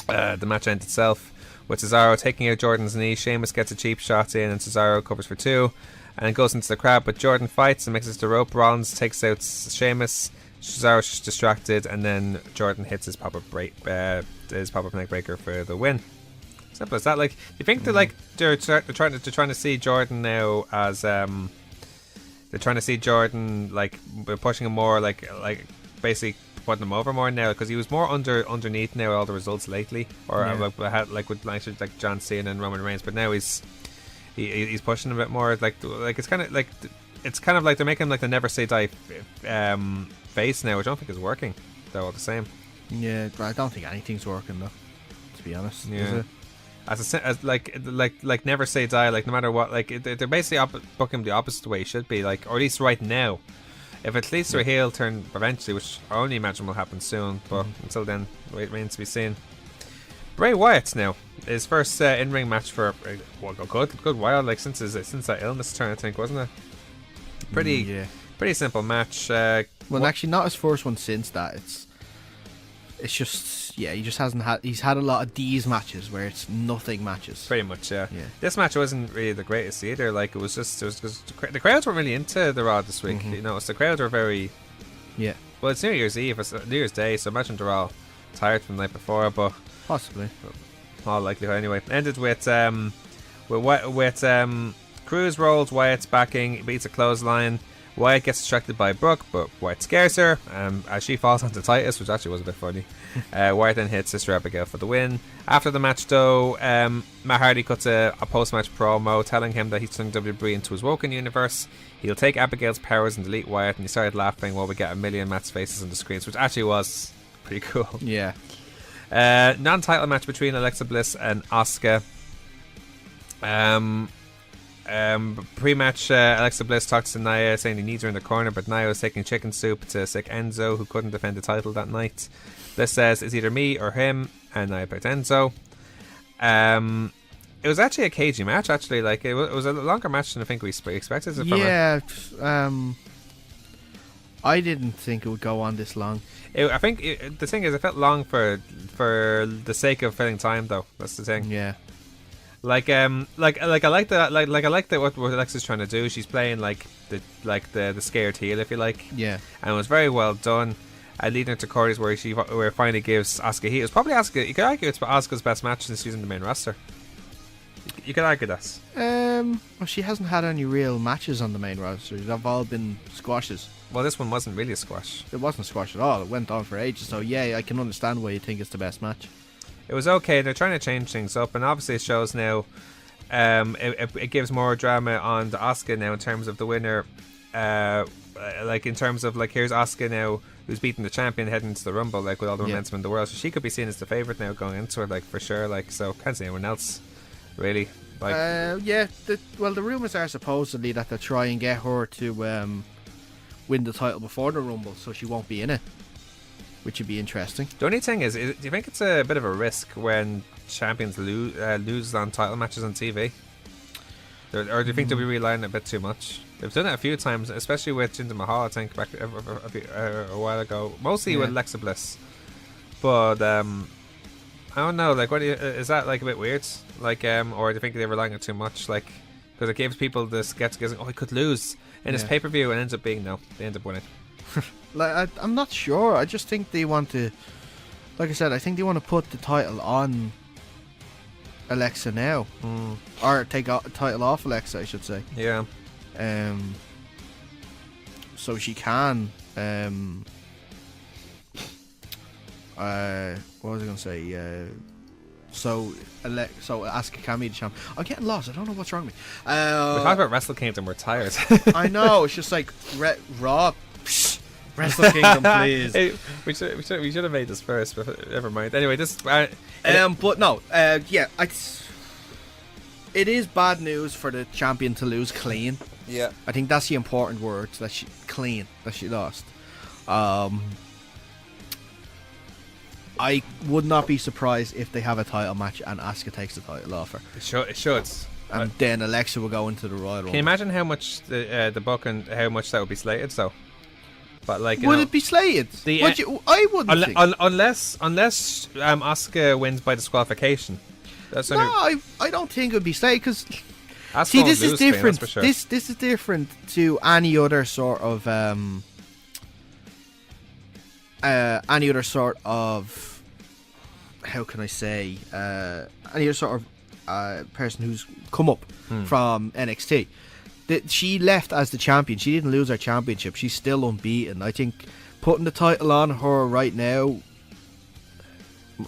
The match ends itself with Cesaro taking out Jordan's knee. Sheamus gets a cheap shot in and Cesaro covers for two and goes into the crowd, but Jordan fights and mixes the rope. Rollins takes out Sheamus. Cesaro's distracted, and then Jordan hits his pop-up neck breaker for the win. Simple as that. Like, you think they're trying to see Jordan now as they're trying to see Jordan like pushing him more, like basically putting him over more now, because he was more underneath now all the results lately, or like John Cena and Roman Reigns, but now he's pushing a bit more. Like it's kind of like they're making him like the never say die face now, which I don't think is working though. All the same. Yeah, I don't think anything's working though, to be honest. Yeah. As like never say die, like no matter what, like they're basically booking him the opposite way he should be, like, or at least right now. If it leads to a heel turn eventually, which I only imagine will happen soon, but until then, it remains to be seen. Bray Wyatt now, his first in-ring match for a good while, like since that illness turn, I think, wasn't it? Pretty simple match. Actually, not his first one since that. It's just, he just hasn't had. He's had a lot of these matches where it's nothing matches. Pretty much, yeah. This match wasn't really the greatest either. Like it was the crowds weren't really into the Raw this week. You know, so the crowds were very. Yeah. Well, it's New Year's Eve, it's New Year's Day, so imagine they're all tired from the night before, but possibly. All likelihood anyway. Ended with Cruz rolls Wyatt's backing, beats a clothesline. Wyatt gets distracted by Brooke, but Wyatt scares her as she falls onto Titus, which actually was a bit funny. Wyatt then hits Sister Abigail for the win. After the match, though, Matt Hardy cuts a post-match promo telling him that he's turning WWE into his Woken universe. He'll take Abigail's powers and delete Wyatt, and he started laughing while we get a million Matt's faces on the screens, which actually was pretty cool. Yeah. Non-title match between Alexa Bliss and Asuka. Pre-match, Alexa Bliss talks to Nia, saying he needs her in the corner, but Nia was taking chicken soup to sick Enzo, who couldn't defend the title that night. Bliss says it's either me or him, and Nia picked Enzo. It was actually a cagey match, actually. Like it was a longer match than I think we expected. Yeah, I didn't think it would go on this long. I think the thing is, it felt long for the sake of filling time, though. That's the thing. Yeah. I like that what Alexa's trying to do. She's playing like the scared heel, if you like. Yeah. And it was very well done. Leading to Corey's where it finally gives Asuka heat. It was probably Asuka. You could argue it's Asuka's best match since she's in the main roster. You could argue that. Well, she hasn't had any real matches on the main roster. They've all been squashes. Well, this one wasn't really a squash. It wasn't a squash at all. It went on for ages. So yeah, I can understand why you think it's the best match. It was okay. They're trying to change things up, and obviously it shows now. It gives more drama on the Asuka now in terms of the winner. Like in terms of like, here's Asuka now, who's beating the champion heading into the Rumble, like with all the momentum in the world. So she could be seen as the favorite now going into it, like for sure. Like, so can't see anyone else really. Like, the rumors are supposedly that they'll try and get her to win the title before the Rumble, so she won't be in it, which would be interesting. The only thing is, do you think it's a bit of a risk when champions lose on title matches on TV? Or do you think they'll be relying a bit too much? They've done it a few times, especially with Jinder Mahal, I think, back a while ago. Mostly with Alexa Bliss. But, I don't know, like, is that, like, a bit weird? Like, or do you think they're relying on it too much? Like, because it gives people this guessing, he could lose in his pay-per-view, and ends up being, no, they end up winning. Like I'm not sure. I just think they want to, like I said, I think they want to put the title on Alexa now, or take a title off Alexa, I should say. Yeah. So she can. What was I gonna say? So Asuka can be the champ. I'm getting lost. I don't know what's wrong with me. We talked about Wrestle Kingdom. We're tired. I know. It's just like Raw. Wrestle Kingdom, please. Hey, we should have made this first, but never mind. Anyway, this. But no. Yeah. It is bad news for the champion to lose clean. Yeah. I think that's the important word. That she lost. I would not be surprised if they have a title match and Asuka takes the title off her. It should. And then Alexa will go into the Royal Rumble. Can you imagine how much the book and how much that would be slated? So, but like, would it be slated? I wouldn't think. Unless Asuka wins by disqualification. I don't think it would be slated because. See, this is different. Clean, sure. This is different to any other sort of how can I say, any other sort of person who's come up from NXT. She left as the champion. She didn't lose her championship. She's still unbeaten. I think putting the title on her right now,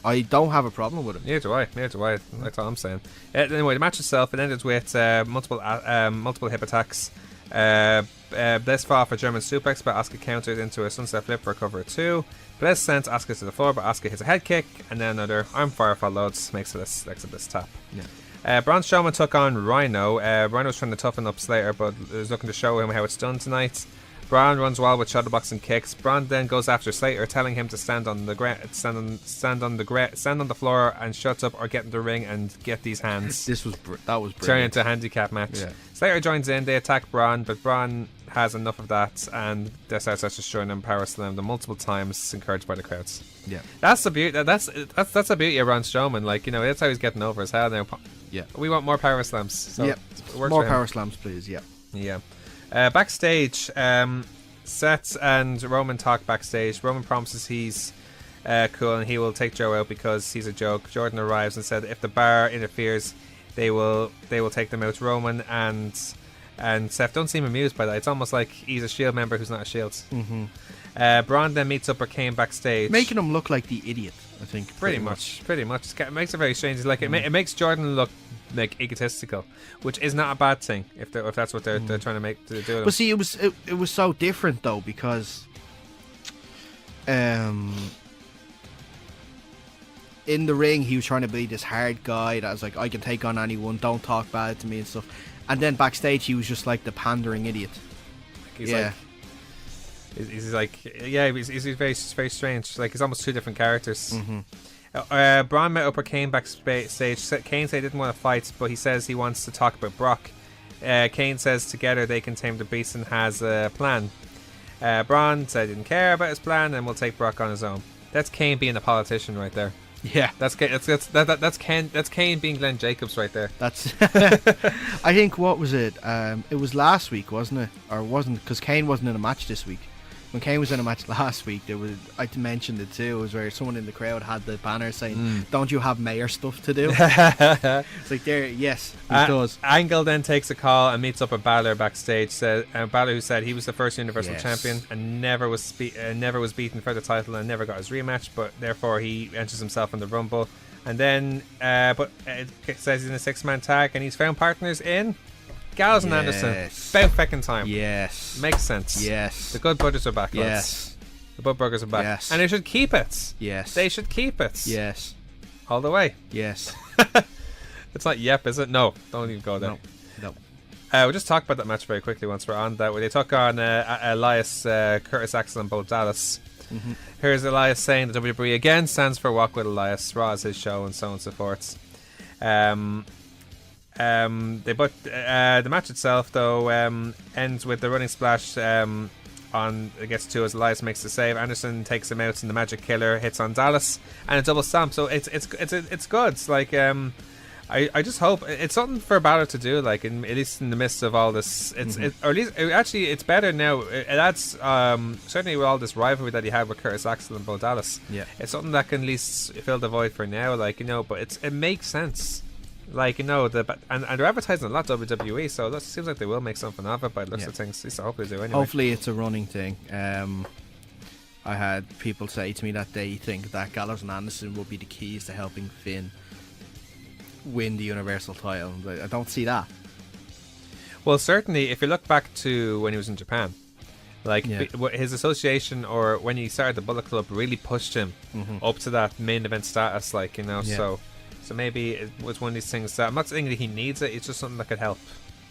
I don't have a problem with it. Neither do I. That's all I'm saying. Anyway, the match itself, it ended with multiple hip attacks. Bliss fought for German suplex, but Asuka countered into a sunset flip for a cover of 2. Bliss sent Asuka to the floor, but Asuka hits a head kick, and then another arm fire follows, makes a Bliss tap. Yeah. Braun Strowman took on Rhino. Rhino was trying to toughen up Slater, but was looking to show him how it's done tonight. Braun runs wild with shadow box and kicks. Braun then goes after Slater, telling him to stand on the floor and shut up, or get in the ring and get these hands. That was brilliant. Turn into a handicap match. Yeah. Slater joins in. They attack Braun, but Braun has enough of that and starts destroying them, power slam them multiple times, encouraged by the crowds. Yeah, that's the beauty. That's the beauty of Braun Strowman. Like, you know, that's how he's getting over his head now. Yeah, we want more power slams. So more power slams, please. Yeah. Yeah. Backstage, Seth and Roman talk backstage. Roman promises he's cool and he will take Joe out because he's a joke. Jordan arrives and said if the bar interferes, they will take them out. Roman and Seth don't seem amused by that. It's almost like he's a Shield member who's not a Shield. Braun then meets up with Kane backstage, making him look like the idiot. I think pretty much. It makes it very strange. Like it makes Jordan look like egotistical, which is not a bad thing if that's what they're trying to make to do. But see, it was so different though, because in the ring he was trying to be this hard guy that was like, I can take on anyone, don't talk bad to me and stuff, and then backstage he was just like the pandering idiot. He's very, very strange. Like, he's almost two different characters. Braun met up with Kane backstage. Kane said he didn't want to fight, but he says he wants to talk about Brock. Kane says together they can tame the beast and has a plan. Braun said he didn't care about his plan and will take Brock on his own. That's Kane being a politician right there. Yeah, that's Kane being Glenn Jacobs right there. That's I think, what was it? It was last week, wasn't it? Or wasn't, because Kane wasn't in a match this week. When Kane was in a match last week, I mentioned it too. It was where someone in the crowd had the banner saying, "Don't you have mayor stuff to do?" It's like, there, yes, he does. Angle then takes a call and meets up with Balor backstage. Balor, who said he was the first Universal Champion and never was beaten for the title and never got his rematch, but therefore he enters himself in the Rumble. And then, but it says he's in a 6-man tag and he's found partners in Gallows and Anderson. About feckin' time. Yes. Makes sense. Yes. The Good Brothers are back, lads. Yes. The Bud Burgers are back. Yes. And they should keep it. Yes. They should keep it. Yes. All the way. Yes. It's not yep, is it? No. Don't even go there. No. We'll just talk about that match very quickly once we're on that. Where they took on Elias, Curtis Axel and Bo Dallas. Here's Elias saying the WWE again stands for Walk with Elias. Raw is his show, and so on and so forth. The match itself though ends with the running splash on, I guess, 2 as Elias makes the save. Anderson takes him out and the Magic Killer hits on Dallas and a double stomp. So it's good. It's like I just hope it's something for Balor to do, like at least in the midst of all this. It's or at least actually it's better now. It adds certainly with all this rivalry that he had with Curtis Axel and Bo Dallas. Yeah, it's something that can at least fill the void for now, like But it makes sense, like and they're advertising a lot WWE, so it seems like they will make something of it by the looks of things. So hopefully they do anyway. Hopefully it's a running thing. I had people say to me that they think that Gallows and Anderson will be the keys to helping Finn win the Universal title. But I don't see that. Well, certainly, if you look back to when he was in Japan, like his association or when he started the Bullet Club really pushed him up to that main event status, like So maybe it was one of these things that I'm not saying that he needs it. It's just something that could help.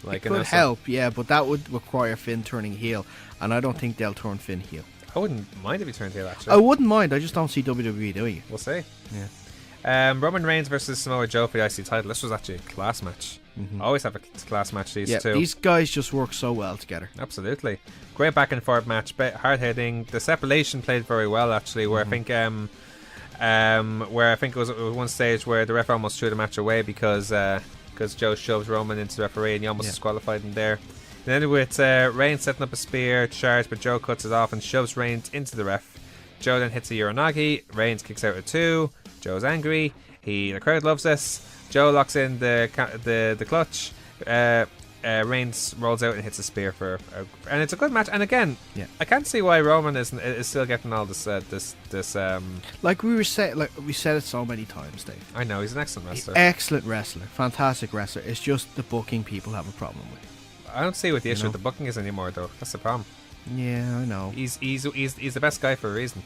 Like it could help, yeah, but that would require Finn turning heel, and I don't think they'll turn Finn heel. I wouldn't mind if he turned heel, actually. I wouldn't mind. I just don't see WWE doing it. We'll see. Yeah. Roman Reigns versus Samoa Joe for the IC title. This was actually a class match. Always have a class match, these two. These guys just work so well together. Absolutely. Great back and forth match. Hard hitting. The separation played very well, actually, where I think it was at one stage where the ref almost threw the match away because Joe shoves Roman into the referee and he almost disqualified him there. Then with Reigns setting up a spear charge, but Joe cuts it off and shoves Reigns into the ref. Joe then hits a Uranagi. Reigns kicks out at 2. Joe's angry. The crowd loves this. Joe locks in the clutch. Reigns rolls out and hits a spear and it's a good match. And again, I can't see why Roman is still getting all this. Like we said it so many times, Dave. I know he's an excellent wrestler. Excellent wrestler, fantastic wrestler. It's just the booking people have a problem with. I don't see what the issue with the booking is anymore, though. That's the problem. Yeah, I know. He's the best guy for a reason.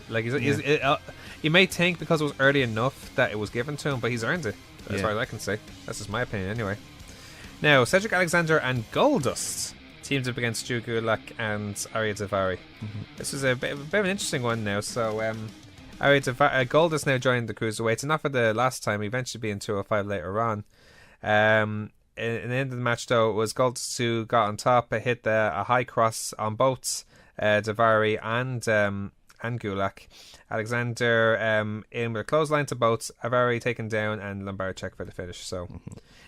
Like you may think because it was early enough that it was given to him, but he's earned it. As far as I can say. That's just my opinion, anyway. Now, Cedric Alexander and Goldust teamed up against Drew Gulak and Arya Daivari. This is a bit of an interesting one now. So, Goldust now joined the Cruiserweights, and not for the last time. Eventually being 205 later on. In the end of the match, though, it was Goldust who got on top. It hit a high cross on both Daivari and Gulak. Alexander in with a clothesline to both. Daivari taken down and lumbar check for the finish. So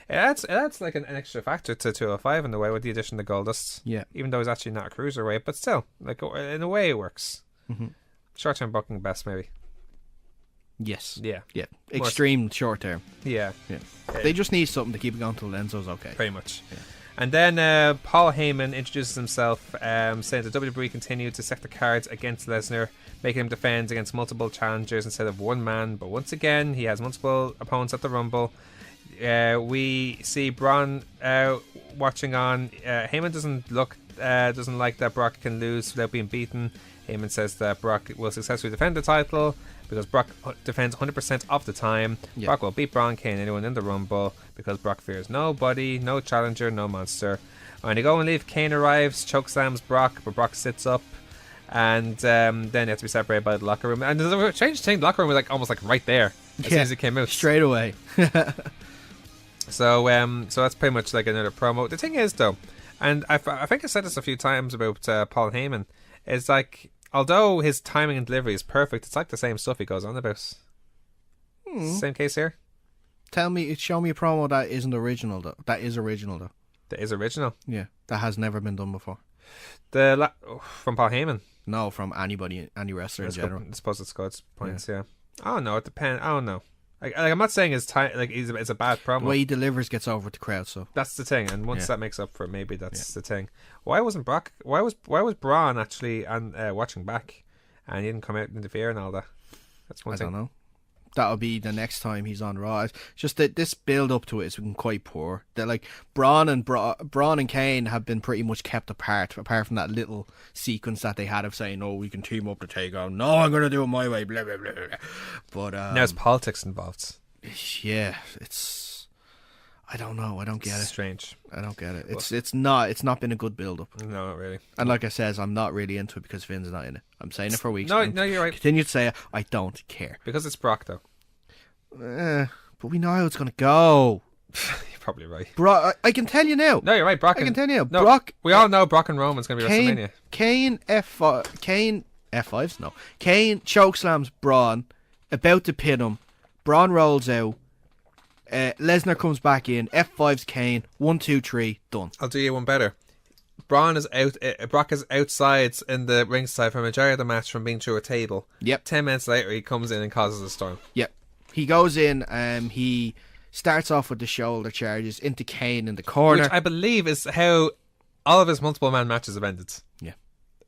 that's like an extra factor to 205 in the way with the addition of Goldust. Yeah. Even though he's actually not a cruiserweight, but still, like in a way, it works. Short-term booking best, maybe. Yes. Yeah. Extreme short term. Yeah. They just need something to keep it going till Enzo's okay. Pretty much. Yeah. And then Paul Heyman introduces himself, saying that WWE continued to set the cards against Lesnar, making him defend against multiple challengers instead of one man. But once again, he has multiple opponents at the Rumble. We see Braun watching on. Heyman doesn't like that Brock can lose without being beaten. Heyman says that Brock will successfully defend the title because Brock defends 100% of the time. Brock will beat Braun, Kane, anyone in the Rumble because Brock fears nobody, no challenger, no monster. When they go and leave, Kane arrives, chokeslams Brock, but Brock sits up, and then they have to be separated by the locker room. And there's a strange thing, the locker room was almost right there as soon as it came out. Straight away. So that's pretty much like another promo. The thing is, though, and I think I said this a few times about Paul Heyman, is like, although his timing and delivery is perfect, it's like the same stuff he goes on about. Same case here. Show me a promo that isn't original, though. That is original, though. That is original? Yeah. That has never been done before. From Paul Heyman? No, from anybody, any wrestler in general. I suppose it's Scott's points, yeah. I don't know, it depends. I don't know. I'm not saying it's a bad promo. The way he delivers gets over with the crowd, so that's the thing. And once that makes up for it, maybe that's the thing. Why wasn't Brock? Why was Braun actually watching back, and he didn't come out and interfere and all that? That's one thing. I don't know. That'll be the next time he's on Raw. It's just that this build up to it has been quite poor. They're like Braun and Kane have been pretty much kept apart from that little sequence that they had of saying, "Oh, we can team up to take on. No, I'm gonna do it my way." Blah blah blah. But now there's politics involved. Yeah, I don't know. I don't get it. Strange. I don't get it. It's not been a good build up. No, not really. And like I says, I'm not really into it because Finn's not in it. I'm saying it for weeks. No, you're right. Continue to say it. I don't care because it's Brock, though. But we know how it's gonna go. You're probably right. Brock, I can tell you now. No, you're right. Brock. I can tell you. No, Brock. We all know Brock and Roman's gonna be WrestleMania. Kane F5s. No. Kane chokeslams Braun, about to pin him. Braun rolls out. Lesnar comes back in. F5's Kane. 1, 2, 3. Done. I'll do you one better. Brock is outside in the ringside for a majority of the match from being through a table. Yep. 10 minutes later, he comes in and causes a storm. Yep. He goes in. He starts off with the shoulder charges into Kane in the corner, which I believe is how all of his multiple man matches have ended. Yeah.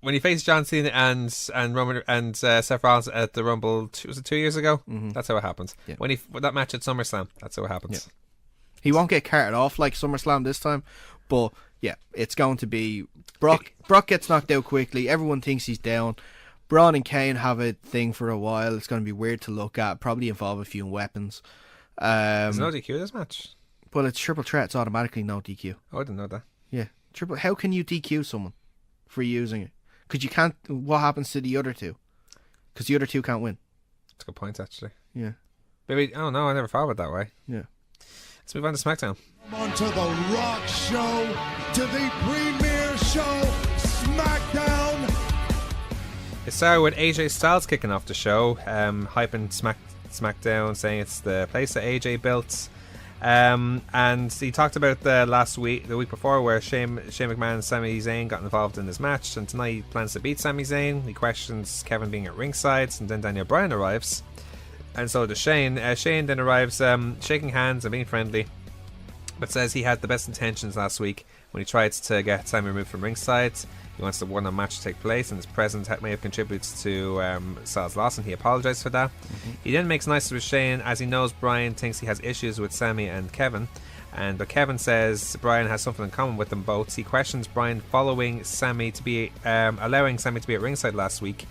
When he faced John Cena and Roman and Seth Rollins at the Rumble, was it 2 years ago? Mm-hmm. That's how it happens. Yeah. When that match at SummerSlam, that's how it happens. Yeah. He won't get carted off like SummerSlam this time, but yeah, it's going to be Brock. Brock gets knocked out quickly. Everyone thinks he's down. Braun and Kane have a thing for a while. It's going to be weird to look at. Probably involve a few weapons. There's no DQ this match. Well, it's triple threat. It's automatically no DQ. Oh, I didn't know that. Yeah, triple. How can you DQ someone for using it? Because you can't. What happens to the other two? Because the other two can't win. That's a good point, actually. Yeah. Maybe. Oh no, I never thought of it that way. Yeah. Let's move on to SmackDown. On to the Rock Show, to the premier show, SmackDown. It started with AJ Styles kicking off the show, hyping SmackDown, saying it's the place that AJ built. And he talked about the week before, where Shane McMahon and Sami Zayn got involved in this match, and tonight he plans to beat Sami Zayn. He questions Kevin being at ringside, and then Daniel Bryan arrives, and so does Shane. Shane then arrives, shaking hands and being friendly, but says he had the best intentions last week when he tried to get Sami removed from ringside. He wants the one-on match to take place, and his presence may have contributed to Styles' loss, and he apologised for that. Mm-hmm. He then makes nice with Shane, as he knows Bryan thinks he has issues with Sami and Kevin, but Kevin says Bryan has something in common with them both. He questions Bryan allowing Sami to be at ringside last week.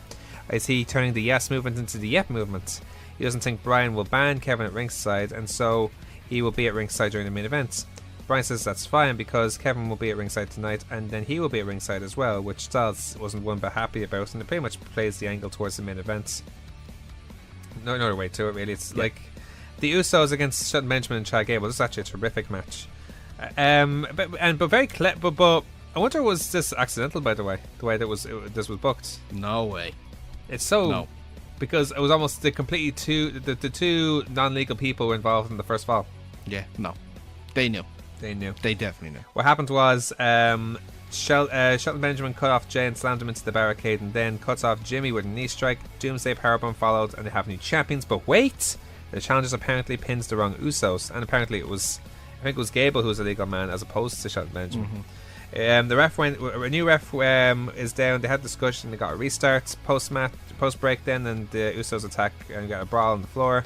Is he turning the yes movement into the yep movement? He doesn't think Bryan will ban Kevin at ringside, and so he will be at ringside during the main event. Bryan says that's fine because Kevin will be at ringside tonight, and then he will be at ringside as well, which Styles wasn't one bit happy about, and it pretty much plays the angle towards the main event. No other way to it, really. It's like the Usos against Shelton Benjamin and Chad Gable. This is actually a terrific match, but very clever. But I wonder, was this accidental, by the way this was booked? No way. It's so no. Because it was almost the two non-legal people were involved in the first fall. Yeah, no, they knew. They knew. They definitely knew. What happened was Shelton Benjamin cut off Jay and slammed him into the barricade, and then cuts off Jimmy with a knee strike. Doomsday Powerbomb followed, and they have new champions. But wait! The challengers apparently pins the wrong Usos, and apparently I think it was Gable who was a legal man as opposed to Shelton Benjamin. Mm-hmm. A new ref is down. They had a discussion. They got a restart post break. Then and the Usos attack and got a brawl on the floor.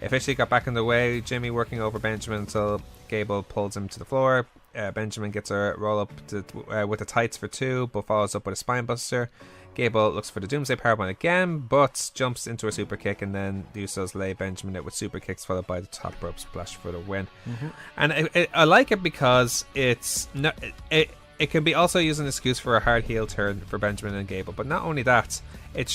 Officially got back in the way. Jimmy working over Benjamin until Gable pulls him to the floor. Benjamin gets a roll up with the tights for 2, but follows up with a spine buster. Gable looks for the Doomsday Powerbomb again, but jumps into a super kick, and then the Usos lay Benjamin out with super kicks, followed by the top rope splash for the win. Mm-hmm. And I like it because it's not. It can be also used as an excuse for a hard heel turn for Benjamin and Gable, but not only that, it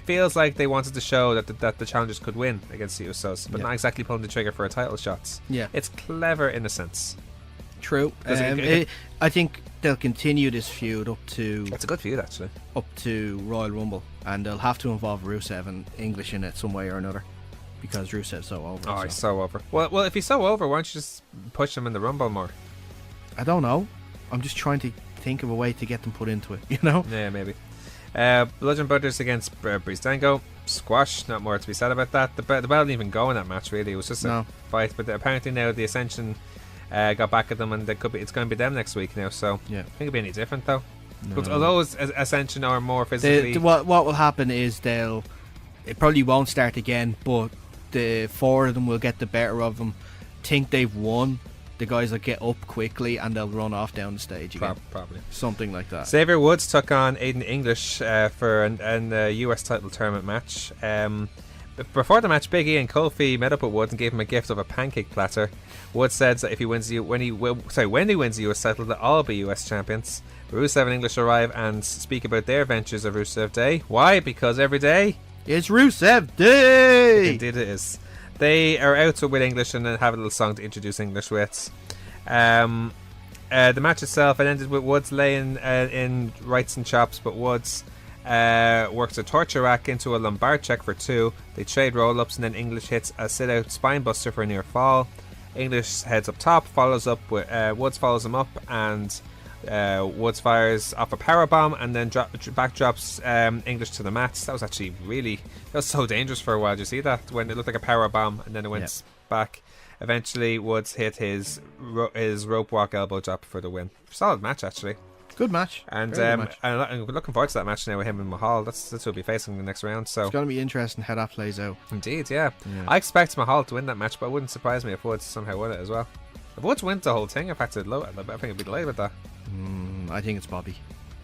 feels like they wanted to show that the challengers could win against the Usos, but not exactly pulling the trigger for a title shots. Yeah, it's clever in a sense. True. I think they'll continue this feud up to. It's a good feud, actually. Up to Royal Rumble, and they'll have to involve Rusev and English in it some way or another, because Rusev's so over. Oh, he's so over. Well, if he's so over, why don't you just push him in the Rumble more? I don't know. I'm just trying to think of a way to get them put into it, you know? Yeah, maybe. Bludgeon Brothers against Breezango. Squash, not more to be said about that. The bell didn't even go in that match, really. It was just a fight, but apparently now the Ascension got back at them, and it's going to be them next week now, so I think it'll be any different, though. No. But although Ascension are more physically... What will happen is it probably won't start again, but the 4 of them will get the better of them, think they've won. The guys will get up quickly and they'll run off down the stage again. Probably. Something like that. Xavier Woods took on Aiden English for a US title tournament match. Before the match, Big E and Kofi met up with Woods and gave him a gift of a pancake platter. Woods said that if he wins when he wins the US title, they'll all be US champions. Rusev and English arrive and speak about their adventures of Rusev Day. Why? Because every day it's Rusev Day! Indeed it is. They are out with English and then have a little song to introduce English with. The match itself, it ended with Woods laying in rights and chops, but Woods works a torture rack into a lumbar check for 2. They trade roll-ups, and then English hits a sit-out spinebuster for a near fall. English heads up top, follows up with Woods follows him up, and Woods fires off a powerbomb, and then backdrops English to the mats. That was actually that was so dangerous for a while. Did you see that? When it looked like a powerbomb, and then it went back. Eventually, Woods hit his rope walk elbow drop for the win. Solid match, actually. Good match. And I'm looking forward to that match now with him and Mahal. That's who we'll be facing in the next round. So it's going to be interesting how that plays out. Indeed, yeah. I expect Mahal to win that match, but it wouldn't surprise me if Woods somehow won it as well. If Woods wins the whole thing, I think I'd be delighted with that. I think it's Bobby.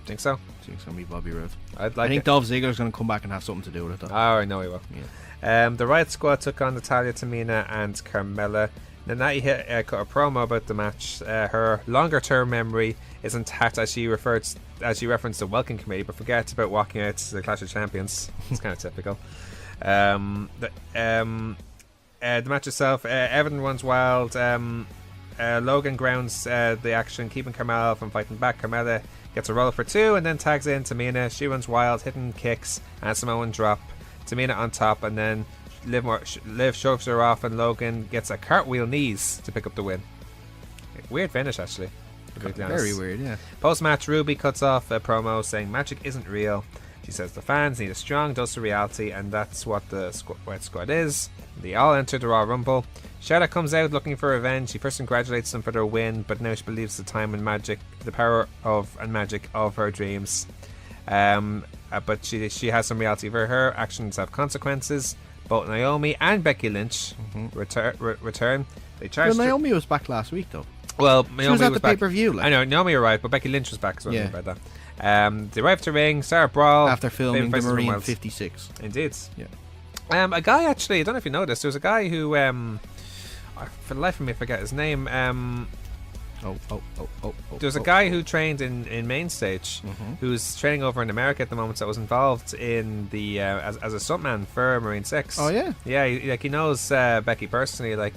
Think so? I think it's going to be Bobby Roode. I think Dolph Ziggler's going to come back and have something to do with it, though. Oh, I know he will. Yeah. The Riot Squad took on Natalya, Tamina, and Carmella. Nanae cut a promo about the match. Her longer-term memory is intact as she referenced the Welcome Committee, but forgets about walking out to the Clash of Champions. It's kind of typical. The match itself, everyone runs wild. Logan grounds the action, keeping Carmella from fighting back. Carmella gets a roll for 2 and then tags in Tamina. She runs wild, hitting kicks and Samoan drop. Tamina on top, and then Liv shoves her off, and Logan gets a cartwheel knees to pick up the win. Weird finish, actually. Very weird, yeah. Post-match, Ruby cuts off a promo saying magic isn't real. She says the fans need a strong dose of reality, and that's what the Riot Squad is. They all enter the Raw Rumble. Charlotte comes out looking for revenge. She first congratulates them for their win, but now she believes the time and magic, the power of and magic of her dreams. But she has some reality for her. Actions have consequences. Both Naomi and Becky Lynch return. They charged. Well, Naomi was back last week, though. Well, Naomi was at the pay-per-view. I know, Naomi arrived, but Becky Lynch was back, so I don't know about that. They arrived to ring, Sarah Brawl. After filming the Marine 56. Indeed. Yeah. A guy, actually, I don't know if you noticed, there was a guy who, for the life of me, I forget his name. There's a guy who trained in main stage, who's training over in America at the moment, that was involved in the as a stuntman for Marine 6. Oh yeah, yeah. He knows Becky personally. I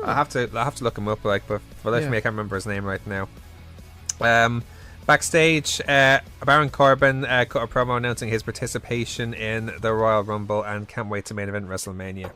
have to look him up. But for life of me, I can't remember his name right now. Backstage, Baron Corbin cut a promo announcing his participation in the Royal Rumble and can't wait to main event WrestleMania.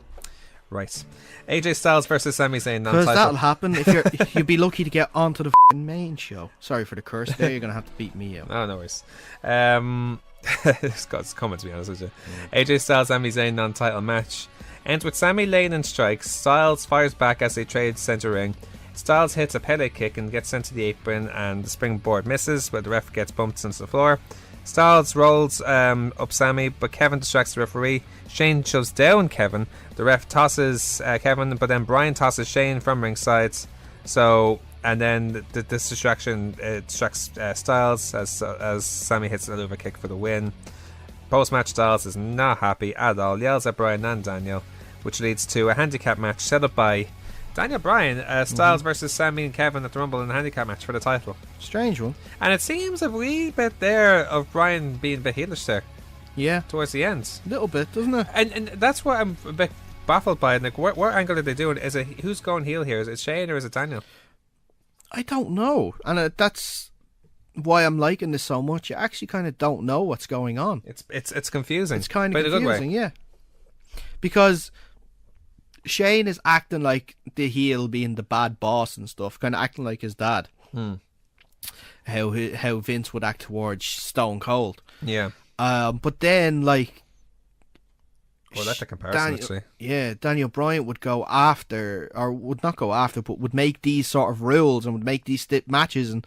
Right. AJ Styles versus Sami Zayn non-title. Because that'll happen if you'd be lucky to get onto the main show. Sorry for the curse there, you're going to have to beat me out. Oh, no worries. It's coming, to be honest with you. AJ Styles, Sami Zayn non-title match. Ends with Sami laying in strikes. Styles fires back as they trade center ring. Styles hits a Pele kick and gets sent to the apron, and the springboard misses, but the ref gets bumped into the floor. Styles rolls up Sami, but Kevin distracts the referee. Shane shoves down Kevin. The ref tosses Kevin, but then Bryan tosses Shane from ringside. And then this distraction distracts Styles as Sami hits a Luva kick for the win. Post-match, Styles is not happy at all. Yells at Bryan and Daniel, which leads to a handicap match set up by Daniel Bryan, Styles versus Sami and Kevin at the Rumble in a handicap match for the title. Strange one. And it seems a wee bit there of Bryan being a bit heelish there. Yeah. Towards the end. A little bit, doesn't it? And that's what I'm a bit baffled by. Like, what angle are they doing? Is it who's going heel here? Is it Shane or is it Daniel? I don't know. And that's why I'm liking this so much. You actually kind of don't know what's going on. It's confusing. It's kind of confusing, yeah. Because Shane is acting like the heel, being the bad boss and stuff, kind of acting like his dad. How Vince would act towards Stone Cold. Yeah. But then, like, well, that's a comparison, actually. Yeah, Daniel Bryan would go after, or would not go after, but would make these sort of rules and would make these matches, and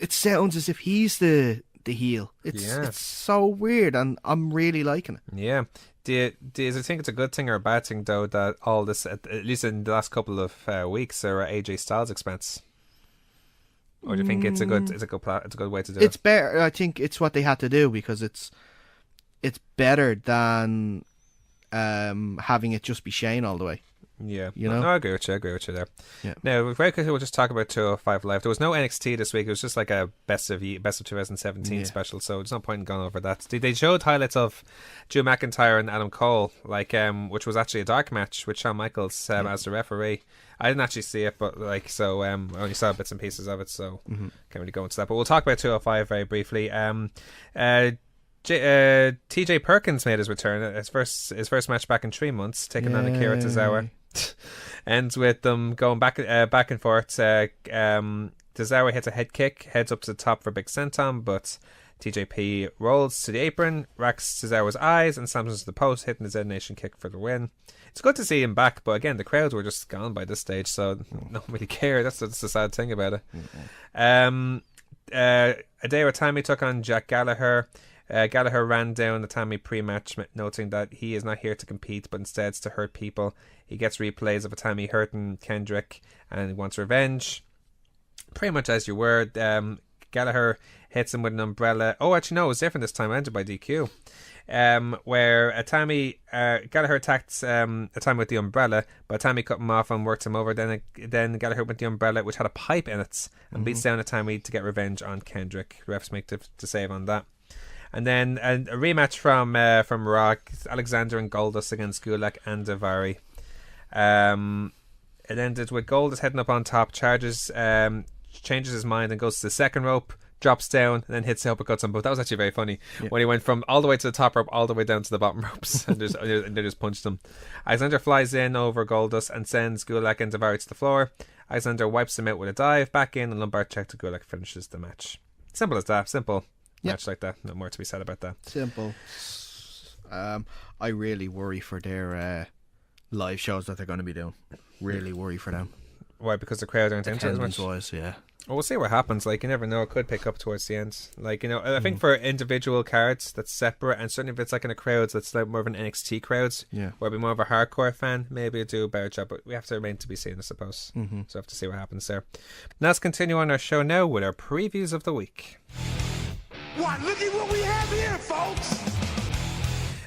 it sounds as if he's the heel. It's so weird, and I'm really liking it. Yeah. Do you think it's a good thing or a bad thing, though, that all this, at least in the last couple of weeks, are at AJ Styles' expense? Or do you think it's a good way to do it? It's better. I think it's what they had to do, because it's better than having it just be Shane all the way. Yeah, you know. No, I agree with you there. Yeah. Now, very quickly, we'll just talk about 205 Live. There was no NXT this week. It was just like a best of 2017 special. So there's no point in going over that. They showed highlights of Drew McIntyre and Adam Cole, which was actually a dark match with Shawn Michaels as the referee. I didn't actually see it, but I only saw bits and pieces of it, so can't really go into that. But we'll talk about 205 very briefly. TJ Perkins made his return. His first match back in 3 months, taking on Akira Tozawa. Ends with them going back and forth. Tozawa hits a head kick, heads up to the top for a big senton, but TJP rolls to the apron, racks Tozawa's eyes, and slams into the post, hitting his Nation kick for the win. It's good to see him back, but again, the crowds were just gone by this stage, so no one really cared. That's the sad thing about it. Hideo Itami took on Jack Gallagher. Gallagher ran down the Itami pre-match, noting that he is not here to compete, but instead to hurt people. He gets replays of Itami hurting Kendrick, and he wants revenge. Pretty much as you were. Gallagher hits him with an umbrella. Oh, actually, no, it was different this time. It ended by DQ. Where Gallagher attacked Itami with the umbrella, but Itami cut him off and worked him over. Then Gallagher with the umbrella, which had a pipe in it, and beats down Itami to get revenge on Kendrick. Refs make the save on that. And then a rematch from Raw, Alexander and Goldust against Gulak and Daivari. It ended with Goldust heading up on top, changes his mind and goes to the second rope, drops down, and then hits the uppercuts on both. That was actually very funny when he went from all the way to the top rope, all the way down to the bottom ropes, and they just punched him. Alexander flies in over Goldust and sends Gulak and Daivari to the floor. Alexander wipes him out with a dive, back in, and lumbar check to Gulak finishes the match. Simple as that. Simple. Match like that. No more to be said about that. Simple. I really worry for their live shows that they're going to be doing. Really worry for them. Why? Because the crowd aren't into it as much? Wise, yeah. Well, we'll see what happens. You never know. It could pick up towards the end. I think for individual cards that's separate, and certainly if it's in a crowd that's more of an NXT crowd, where it'll be more of a hardcore fan, maybe it'll do a better job. But we have to remain to be seen, I suppose. So we have to see what happens there. Now let's continue on our show now with our previews of the week. What? Look at what we have here, folks!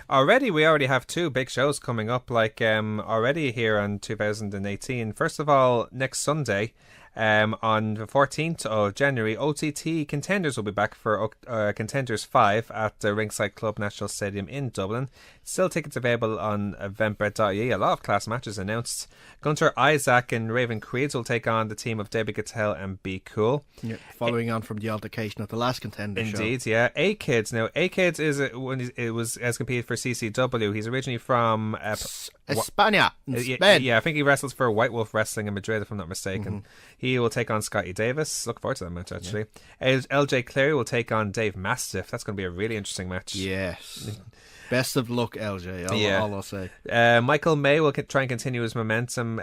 We already have two big shows coming up, already here on 2018. First of all, next Sunday, on the 14th of January, OTT Contenders will be back for Contenders 5 at the Ringside Club National Stadium in Dublin. Still tickets available on eventbrite.ie. A lot of class matches announced. Gunter Isaac and Raven Creeds will take on the team of Debbie Gattel and Be Cool. Yeah, following on from the altercation at the last Contender show. Indeed, yeah. A-Kids. Now, A-Kids has competed for CCW. He's originally from España, Spain. Yeah, I think he wrestles for White Wolf Wrestling in Madrid, if I'm not mistaken. He will take on Scotty Davis. Look forward to that match, actually. Yeah. LJ Cleary will take on Dave Mastiff. That's going to be a really interesting match. Yes. Best of luck, LJ. All I'll say. Michael May will try and continue his momentum,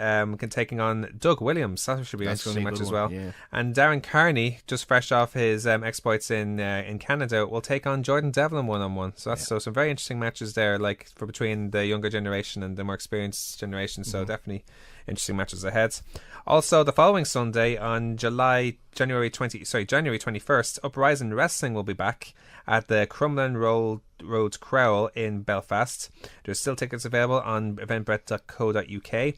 taking on Doug Williams. That should be an interesting match as well. Yeah. And Darren Carney, just fresh off his exploits in Canada, will take on Jordan Devlin 1-on-1. So that's some very interesting matches there, for between the younger generation and the more experienced generation. So definitely interesting matches ahead. Also, the following Sunday on January 21st, Uprising Wrestling will be back at the Crumlin Road Crowell in Belfast. There's still tickets available on eventbrite.co.uk.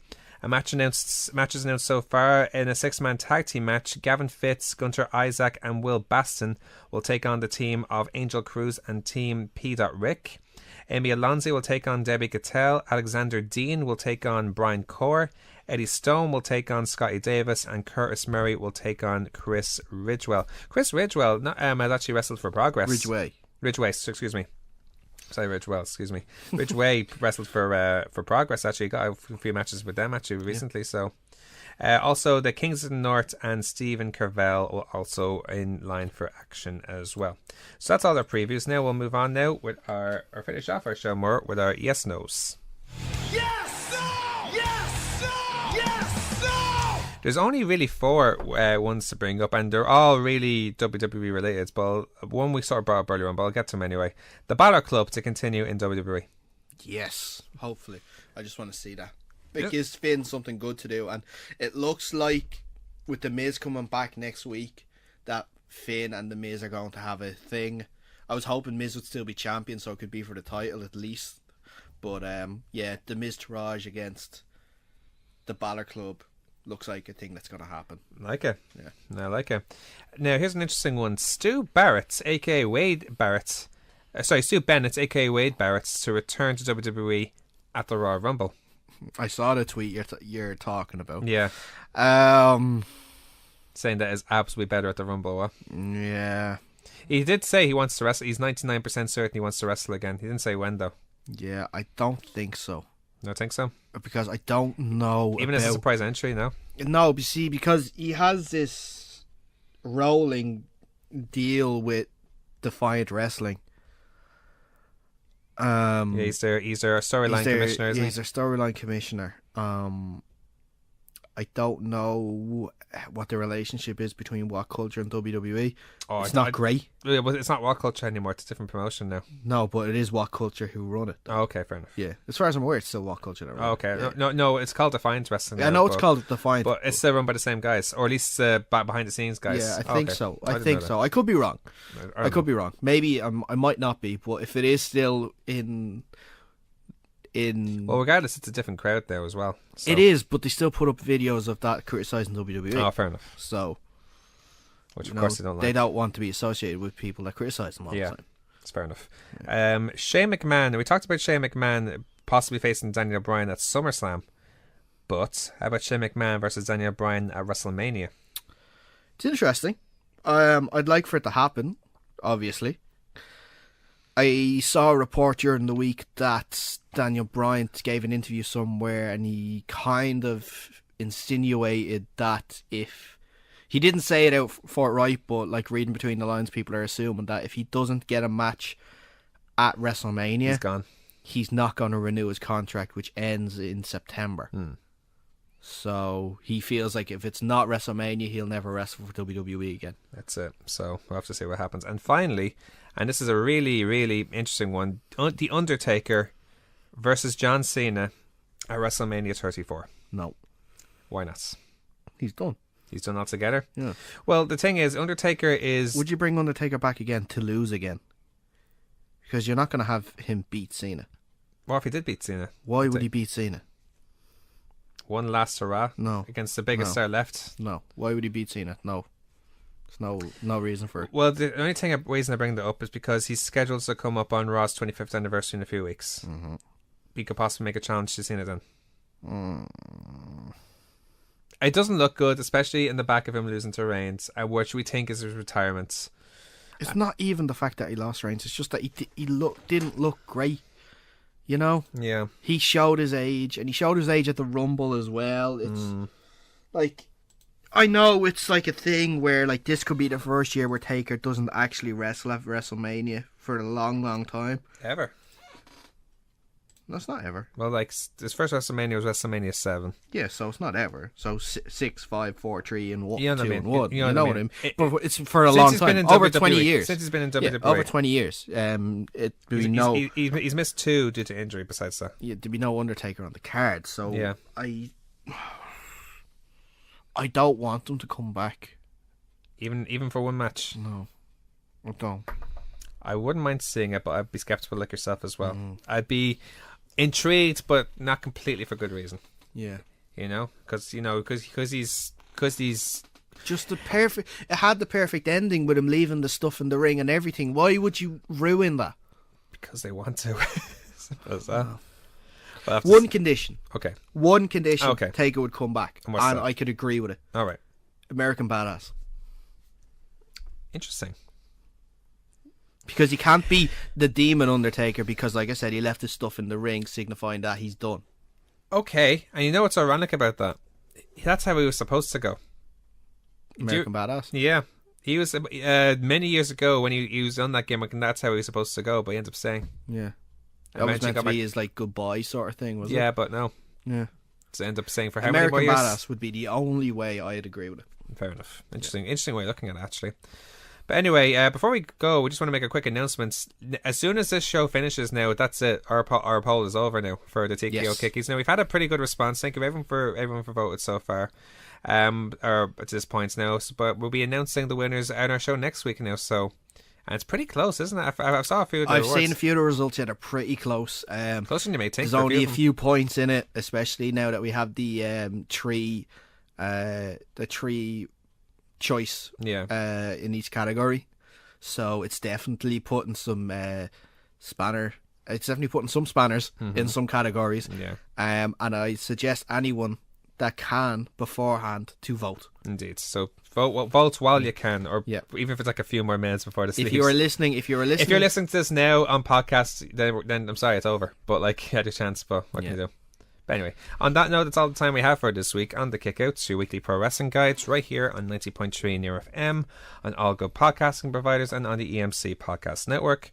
Matches announced so far. In a 6-man tag team match, Gavin Fitz, Gunter Isaac and Will Baston will take on the team of Angel Cruz and Team P. Rick. Amy Alonzi will take on Debbie Gattel. Alexander Dean will take on Brian Core. Eddie Stone will take on Scotty Davis, and Curtis Murray will take on Chris Ridgewell. Chris Ridgewell had actually wrestled for Progress. Ridgeway, excuse me. Sorry, Ridgewell, excuse me. Ridgeway wrestled for Progress, actually. Got a few matches with them, actually, recently, so... also, the Kings of the North and Stephen Carvel will also in line for action as well. So that's all our previews. Now we'll move on with or finish off our show more with our yes nos. Yes, no! Yes, no! Yes, no! There's only really 4 ones to bring up, and they're all really WWE related. But one we sort of brought up earlier on, but I'll get to them anyway. The Balor Club to continue in WWE. Yes, hopefully. I just want to see that. It gives Finn something good to do, and it looks like with The Miz coming back next week that Finn and The Miz are going to have a thing. I was hoping Miz would still be champion so it could be for the title at least, but The Miz Taraj against the Balor Club looks like a thing that's going to happen. Like it. Yeah. I like it. Now, here's an interesting one. Stu Barrett, a.k.a. Wade Barrett. Stu Bennett, a.k.a. Wade Barrett, to return to WWE at the Royal Rumble. I saw the tweet you're talking about. Yeah. Saying that is absolutely better at the Rumble. What? Yeah. He did say he wants to wrestle. He's 99% certain he wants to wrestle again. He didn't say when, though. Yeah, I don't think so. You don't think so? Because I don't know. Even as a surprise entry, no? No, you see, because he has this rolling deal with Defiant Wrestling. Yeah, he's their storyline commissioner, isn't he? He's their storyline commissioner. I don't know what the relationship is between What Culture and WWE. It's not great. It's not What Culture anymore. It's a different promotion now. No, but it is What Culture who run it. Oh, okay, fair enough. Yeah, as far as I'm aware, it's still What Culture that run okay. it. Yeah. No, it's called Defiance Wrestling. Yeah, I know it's called Defiance, but it's still run by the same guys, or at least behind the scenes guys. Yeah, I think so. I think so. That. I could be wrong. I could be wrong. Maybe I might not be, but if it is still in well, regardless, it's a different crowd there as well. So. It is, but they still put up videos of that criticising WWE. Oh, fair enough. So, which of course they don't like. They don't want to be associated with people that criticise them all the time. It's fair enough. Yeah. Shane McMahon. We talked about Shane McMahon possibly facing Daniel Bryan at SummerSlam, but how about Shane McMahon versus Daniel Bryan at WrestleMania? It's interesting. I'd like for it to happen, obviously. I saw a report during the week that Daniel Bryan gave an interview somewhere and he kind of insinuated that if he didn't say it out forthright, but like reading between the lines, people are assuming that if he doesn't get a match at WrestleMania, he's gone. He's not going to renew his contract, which ends in September. So he feels like if it's not WrestleMania, he'll never wrestle for WWE again. That's it. So we'll have to see what happens. And finally, and this is a really, really interesting one, The Undertaker versus John Cena at WrestleMania 34. No. Why not? He's done. He's done altogether? Yeah. Well, the thing is, Undertaker is... Would you bring Undertaker back again to lose again? Because you're not going to have him beat Cena. What if he did beat Cena? Why would he beat Cena? One last hurrah? No. Against the biggest star left? No. Why would he beat Cena? No. There's no reason for it. Well, the only reason I bring that up is because he's scheduled to come up on Raw's 25th anniversary in a few weeks. Mm-hmm. He could possibly make a challenge to Cena then. It doesn't look good, especially in the back of him losing to Reigns, which we think is his retirement. It's not even the fact that he lost Reigns. It's just that he didn't look great. You know? Yeah. He showed his age, and he showed his age at the Rumble as well. It's like, I know it's like a thing where like this could be the first year where Taker doesn't actually wrestle at WrestleMania for a long, long time. Ever. That's not ever. Well, like, his first WrestleMania was WrestleMania 7. Yeah, so it's not ever. So 6, 5, 4, 3, and 1, 2, and 1. You know what I mean? But it's for a long time. Over 20 years. Since he's been in WWE. Yeah, over 20 years. He's missed 2 due to injury besides that. Yeah, there'd be no Undertaker on the card. So yeah. I don't want them to come back. Even for one match? No. I don't. I wouldn't mind seeing it, but I'd be skeptical like yourself as well. I'd be intrigued, but not completely for good reason. Yeah. You know? Because he's just the perfect... It had the perfect ending with him leaving the stuff in the ring and everything. Why would you ruin that? Because they want to. Suppose that. Well, one condition. Okay. One condition. Okay. Taker would come back. And I could agree with it. All right. American Badass. Interesting. Because he can't be the Demon Undertaker because, like I said, he left his stuff in the ring signifying that he's done. Okay. And you know what's ironic about that? That's how he was supposed to go. American Badass? Yeah. He was many years ago when he was on that gimmick, and that's how he was supposed to go, but he ended up staying. Yeah. That was meant to be his like goodbye sort of thing, wasn't it? Yeah, but no. Yeah. So end up saying for how American many more years? Badass would be the only way I'd agree with it. Fair enough. Interesting way of looking at it, actually. But anyway, before we go, we just want to make a quick announcement. As soon as this show finishes now, that's it. Our poll is over now for the TKO Kickies. Now, we've had a pretty good response. Thank you everyone for voted so far. Or at this point now. But we'll be announcing the winners on our show next week now. So And it's pretty close, isn't it? I saw a few of the I've rewards. seen a few of the results that are pretty close. Closer than you may think. There's only a few points in it, especially now that we have the three choice in each category. So it's definitely putting some spanners in some categories. Yeah. And I suggest anyone that can beforehand to vote. Indeed. So vote while you can, or even if it's like a few more minutes before the sleeps. If you're listening to this now on podcast, then I'm sorry, it's over. But like, you had your chance, but what can you do? But anyway, on that note, that's all the time we have for this week on The Kickouts, your weekly pro wrestling guides, right here on 90.3 Near FM, on all good podcasting providers, and on the EMC Podcast Network.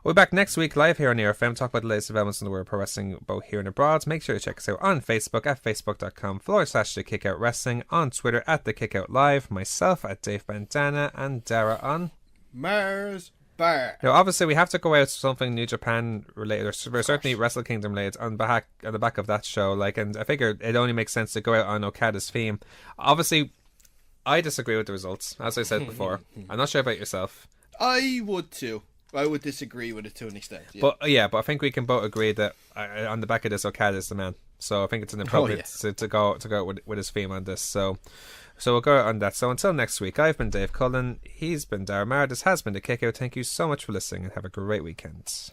We'll be back next week live here on Near FM, talk about the latest developments in the world of pro wrestling, both here and abroad. Make sure to check us out on Facebook at facebook.com/The Kickout Wrestling, on Twitter at The Kickout Live, myself at Dave Bandana, and Daragh on Mars Bar. Now, obviously, we have to go out something New Japan related, or certainly Wrestle Kingdom related, on the back of that show. And I figure it only makes sense to go out on Okada's theme. Obviously, I disagree with the results, as I said before. I'm not sure about yourself. I would too. I would disagree with it to an extent. Yeah. But I think we can both agree that on the back of this, Okada is the man. So I think it's inappropriate to go with his theme on this. So we'll go on that. So until next week, I've been Dave Cullen. He's been Daragh Maher. This has been The Kickout. Thank you so much for listening, and have a great weekend.